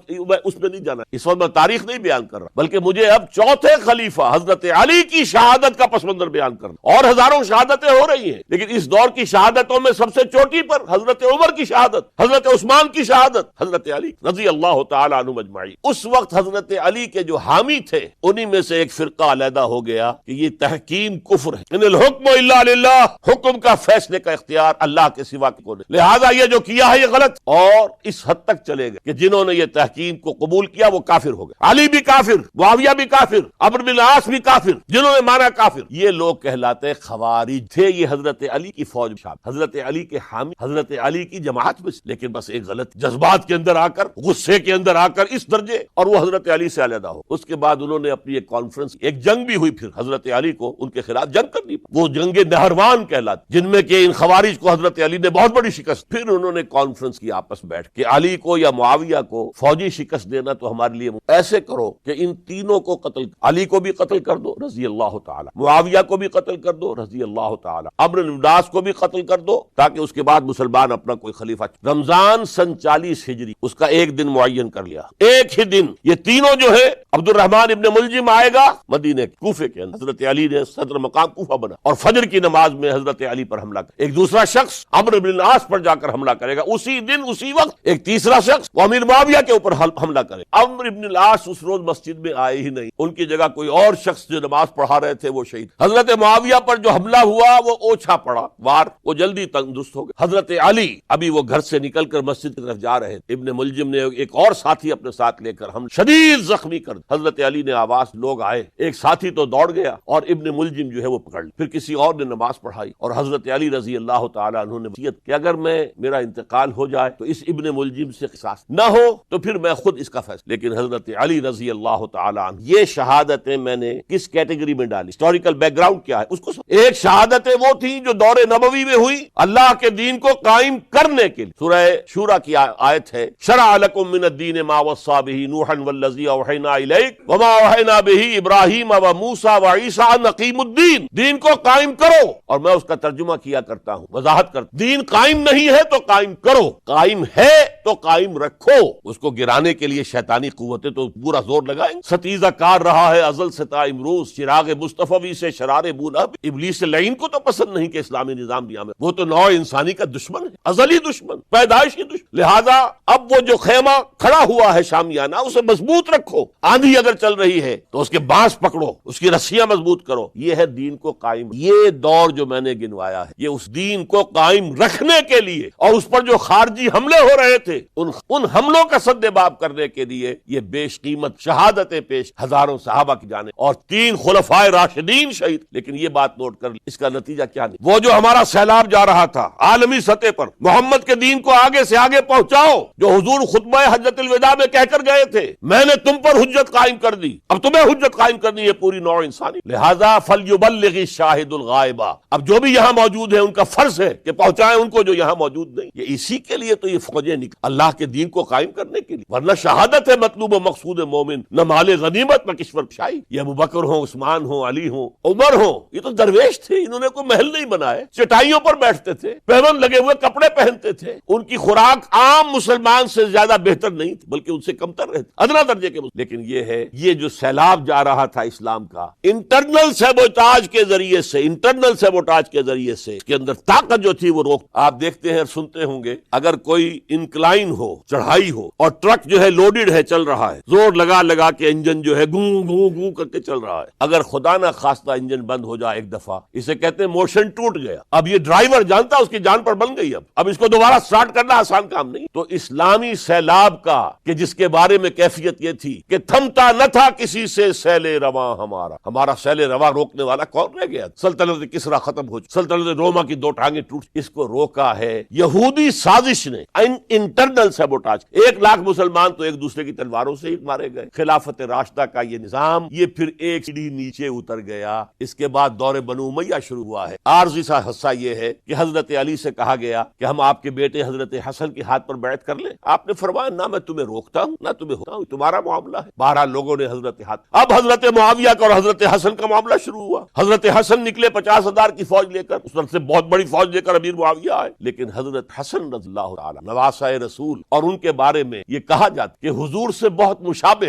میں نہیں جانا، اس وقت میں تاریخ نہیں بیان کر رہا، بلکہ مجھے اب چوتھے خلیفہ حضرت علی کی شہادت کا پس منظر بیان کرنا. اور ہزاروں شہادتیں ہو رہی ہیں، لیکن اس دور کی شہادتوں میں سب سے چوٹی پر حضرت عمر کی شہادت، حضرت عثمان کی شہادت، حضرت علی رضی اللہ تعالی عنہ اجمعین. اس وقت حضرت علی کے جو حامی تھے انہی میں سے ایک فرقہ علیحدہ ہو گیا کہ یہ تحکیم کفر ہے، ان الحکم الا للہ، حکم کا فیصلے کا اختیار اللہ کے سوا کو نہیں، لہذا یہ جو کیا ہے یہ غلط. اور اس حد تک چلے گئے کہ جنہوں نے یہ تحکیم کو قبول کیا وہ کافر ہو گئے، علی بھی کافر، معاویہ بھی کافر، عمرو بن العاص بھی کافر، جنہوں نے مانا کافر. یہ لوگ کہلاتے خوارج تھے. یہ حضرت علی کی فوج شامل، حضرت علی کے حامی، حضرت علی کی جماعت میں، لیکن بس ایک غلط جذبات کے اندر آ کر، غصے کے اندر آ کر اس درجے، اور وہ حضرت علی سے علیحدہ ہو. اس کے بعد انہوں نے اپنی ایک کانفرنس، ایک جنگ بھی ہوئی، پھر حضرت علی کو ان کے خلاف جنگ کرنی پڑی، وہ جنگ نہروان کہلاتی، جن میں کہ ان خوارج کو حضرت علی نے بہت بڑی شکست. پھر انہوں نے کانفرنس کی آپس بیٹھ کے علی کو یا معاویہ کو فوجی شکست دینا تو ہمارے لیے ایسے کرو کہ ان تینوں کو قتل، علی کو بھی قتل کر دو رضی اللہ تعالی، معاویہ کو بھی قتل کر دو رضی اللہ تعالی، عمرو بن العاص کو بھی قتل کر کر دو تاکہ اس کے بعد مسلمان اپنا کوئی خلیفہ. رمضان سن 40 ہجری اس کا ایک دن معین کر لیا, ایک ہی دن. یہ تینوں جو ہے, عبد الرحمن ابن ملجم آئے گا مدینے کوفے کے اندر, حضرت علی نے صدر مقام کوفہ بنا اور فجر کی نماز میں حضرت علی پر حملہ کر. ایک دوسرا شخص عمرو بن العاص پر جا کر حملہ کرے گا اسی دن اسی وقت. ایک تیسرا شخص وہ امیر معاویہ کے اوپر حملہ کرے. عمرو بن العاص اس روز مسجد میں آئے ہی نہیں, ان کی جگہ کوئی اور شخص جو نماز پڑھا رہے تھے وہ شہید. حضرت معاویہ پر جو حملہ ہوا وہ اوچھا پڑا وار, وہ جلدی تندرست ہو گئے. حضرت علی ابھی وہ گھر سے نکل کر مسجد کی طرف جا رہے تھے, ابن ملجم نے ایک اور ساتھی اپنے ساتھ لے کر ہم شدید زخمی کر. حضرت علی نے آواز, لوگ آئے, ایک ساتھی تو دوڑ گیا اور ابن ملجم جو ہے وہ پکڑ لی. پھر کسی اور نے نماز پڑھائی اور حضرت علی رضی اللہ تعالیٰ عنہ نے وصیت کہ اگر میرا انتقال ہو جائے تو اس ابن ملجم سے قصاص نہ ہو تو پھر میں خود اس کا فیصلہ. لیکن حضرت علی رضی اللہ تعالیٰ عنہ, یہ شہادتیں میں نے کس کیٹیگری میں ڈالی, ہسٹوریکل بیک گراؤنڈ کیا ہے اس کو. ایک شہادتیں وہ تھیں جو دور نبوی میں ہوئی اللہ کے دین کو قائم کرنے کے لیے. سورہ شورى کی آیت ہے, شرع لکم من الدین ما وصى به نوحا والذی اوحینا الیک وما اوحینا به ابراہیم وموسیٰ وعیسیٰ ان اقیموا الدین. دین کو قائم کرو, اور میں اس کا ترجمہ کیا کرتا ہوں, وضاحت کرتا ہوں. دین قائم نہیں ہے تو قائم کرو, قائم ہے تو قائم رکھو. اس کو گرانے کے لیے شیطانی قوتیں تو پورا زور لگائیں. ستیزہ کار رہا ہے ازل سے تا امروز, چراغ مصطفی سے شرار بولہب. ابلیس لعین کو تو پسند نہیں کہ اسلامی نظام دیا میں, وہ تو نوع انسانی کا دشمن ہے, ازلی دشمن, پیدائشی دشمن. لہذا اب وہ جو خیمہ کھڑا ہوا ہے شامیانہ, اسے مضبوط رکھو. آندھی اگر چل رہی ہے تو اس کے بانس پکڑو, اس کی رسیاں مضبوط کرو. یہ ہے دین کو قائم. یہ دور جو میں نے گنوایا ہے یہ اس دین کو قائم رکھنے کے لیے, اور اس پر جو خارجی حملے ہو رہے تھے ان حملوں کا سدباب کرنے کے لیے یہ بیش قیمت شہادتیں پیش ہزاروں صحابہ کی جانب اور 3 خلفائے راشدین شہید. لیکن یہ بات نوٹ کر لی, اس کا نتیجہ کیا نہیں. وہ جو ہمارا سیلاب جا رہا تھا عالمی سطح پر, محمد کے دین کو آگے سے آگے پہنچاؤ, جو حضور خطبہ حجۃ الوداع میں کہہ کر گئے تھے, میں نے تم پر حجت قائم کر دی, اب تمہیں حجت قائم کرنی ہے پوری نوع انسانی. لہذا فلیبلغ الشاہد الغائب, اب جو بھی یہاں موجود ہیں ان کا فرض ہے کہ پہنچائیں ان کو جو یہاں موجود نہیں. یہ اسی کے لیے تو یہ فوجیں نکل, اللہ کے دین کو قائم کرنے کے لیے. ورنہ شہادت ہے مطلوب و مقصود مومن, نہ مال غنیمت نہ کشور شاہی. یہ ابوبکر ہوں, عثمان ہوں, علی ہوں, عمر ہوں, یہ تو درویش تھے, انہوں نے کوئی محل نہیں بنائے, چٹائیوں پر بیٹھتے تھے, پیون لگے ہوئے کپڑے پہنتے تھے. ان کی خوراک عام مسلمان سے زیادہ بہتر نہیں تھی بلکہ ان سے کمتر رہتے, ادنا درجے کے. لیکن یہ ہے, یہ جو سیلاب جا رہا تھا اسلام کا انٹرنل سیبوٹاج کے ذریعے سے, انٹرنل سیبوٹاج کے ذریعے سے, اس کے اندر طاقت جو تھی وہ روک. آپ دیکھتے ہیں اور سنتے ہوں گے, اگر کوئی انکلائن ہو, چڑھائی ہو, اور ٹرک جو ہے لوڈڈ ہے, چل رہا ہے, زور لگا لگا کے انجن جو ہے گوں گوں گوں کر کے چل رہا ہے, اگر خدا نہ خواستہ انجن بند ہو جائے ایک دفعہ, اسے کہتے ہیں موشن ٹوٹ گیا. اب یہ ڈرائیور جانتا اس کی جان پر بن گئی, اب اس کو دوبارہ سٹارٹ کرنا آسان کام نہیں. تو اسلامی سیلاب کا, کہ جس کے بارے میں کیفیت یہ تھی کہ تھمتا نہ تھا کسی سے سیل رواں ہمارا سیل رواں روکنے والا کون رہ گیا؟ سلطنت کسریٰ ختم ہو چکی, سلطنت روما کی 2 ٹانگیں ٹوٹ. اس کو روکا ہے یہودی سازش نے, انٹرنل سیبوٹاج. 1 لاکھ مسلمان تو ایک دوسرے کی تلواروں سے ہی مارے گئے. خلافت راشدہ کا یہ نظام, یہ پھر ایک سیڑھی نیچے اتر گیا. اس کے بعد دور بنو امیہ شروع ہوا ہے. عارضی سا حصہ یہ ہے کہ حضرت علی سے کہا گیا کہ ہم آپ کے بیٹے حضرت حسن کے ہاتھ پر بیعت کر لیں. آپ نے فرمایا نہ میں تمہیں روکتا ہوں نہ تمہیں ہوتا ہوں, تمہارا معاملہ ہے. 12 لوگوں نے حضرت ہاتھ. اب حضرت معاویہ کا اور حضرت حسن کا معاملہ شروع ہوا. حضرت حسن نکلے 50,000 کی فوج لے کر, اس طرف سے بہت بڑی فوج لے کر امیر معاویہ آئے. لیکن حضرت حسن رضی اللہ تعالی نواسہ رسول, اور ان کے بارے میں یہ کہا جاتا کہ حضور سے بہت مشابہ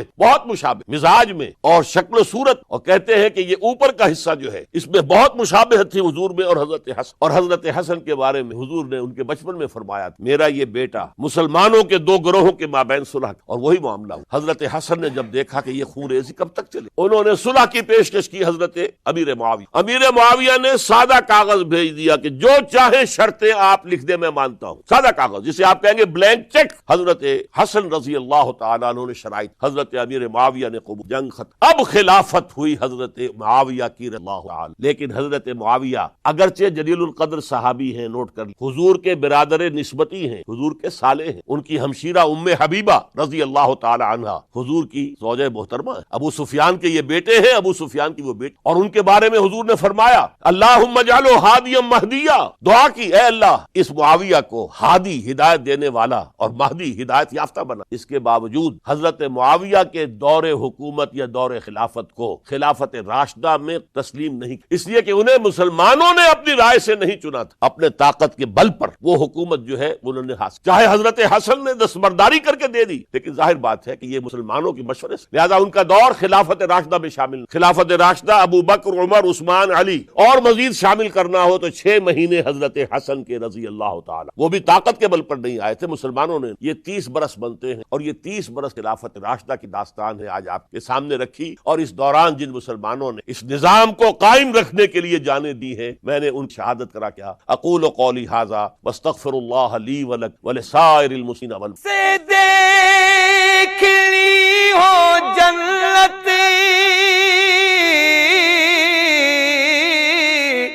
مزاج میں اور شکل و صورت, اور کہتے ہیں کہ یہ اوپر کا حصہ جو ہے اس میں بہت مشابہت تھی حضور میں اور حضرت حسن. اور حضرت حسن کے بارے میں حضور نے ان کے بچپن میں فرمایا میرا یہ بیٹا مسلمانوں کے 2 گروہوں کے مابین صلح, اور وہی معاملہ ہوا. حضرت حسن نے جب دیکھا کہ یہ خون ریزی کب تک چلے, انہوں نے صلح کی پیشکش کی حضرت امیر معاویہ. امیر معاویہ نے سادہ کاغذ بھیج دیا کہ جو چاہے شرطیں آپ لکھ دیں میں مانتا ہوں. سادہ کاغذ جسے آپ کہیں گے بلینک چیک. حضرت حسن رضی اللہ تعالیٰ عنہ نے شرائط, حضرت امیر معاویہ نے قبول. جنگ ختم. اب خلافت ہوئی حضرت معاویہ کی رضی اللہ تعالی. لیکن حضرت معاویہ اگرچہ جلیل القدر صحابی ہیں, نوٹ کر حضور کے برادر نسبتی ہیں, حضور کے سالے ہیں. ان کی ہمشیرہ ام حبیبہ رضی اللہ تعالی عنہا حضور کی زوجہ محترمہ ہے. ابو سفیان کے یہ بیٹے ہیں, ابو سفیان کی وہ بیٹی. اور ان کے بارے میں حضور نے فرمایا اللہم اجعلہ ہادیا مہدیا, دعا کی اے اللہ اس معاویہ کو ہادی, ہدایت دینے والا بنا اور مہدی ہدایت یافتہ بنا، اس کے باوجود حضرت معاویہ کے دور حکومت یا دور خلافت کو خلافت راشدہ میں تسلیم نہیں، اس لیے کہ انہیں مسلمانوں نے اپنی رائے سے نہیں چنا تھا، اپنے طاقت کے بل پر وہ حکومت جو ہے انہوں نے حاصل، چاہے حضرت حسن نے دستبرداری کر کے دے دی، لیکن ظاہر بات ہے کہ یہ مسلمانوں کی مشورے سے، لہذا ان کا دور خلافت راشدہ میں شامل، خلافت راشدہ ابو بکر، عمر، عثمان، علی اور مزید شامل کرنا ہو تو 6 مہینے حضرت حسن کے رضی اللہ تعالی، وہ بھی طاقت کے بل پر نہیں آئے تھے، مسلمانوں نے یہ 30 برس بنتے ہیں، اور یہ 30 برس خلافت راشدہ کی داستان ہے آج آپ کے سامنے رکھی، اور اس دوران جن مسلمانوں نے اس نظام کو قائم رکھنے کے لیے جانیں دی ہیں، میں نے ان شہادت کرا کیا اقول قولی ھذا واستغفر اللہ لی ولک ولسائر المسلمین سے دیکھ لی ہو جنت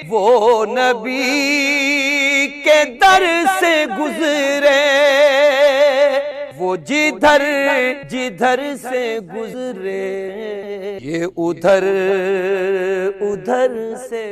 وہ نبی کے در سے گزرے، وہ جدھر سے گزرے، یہ ادھر سے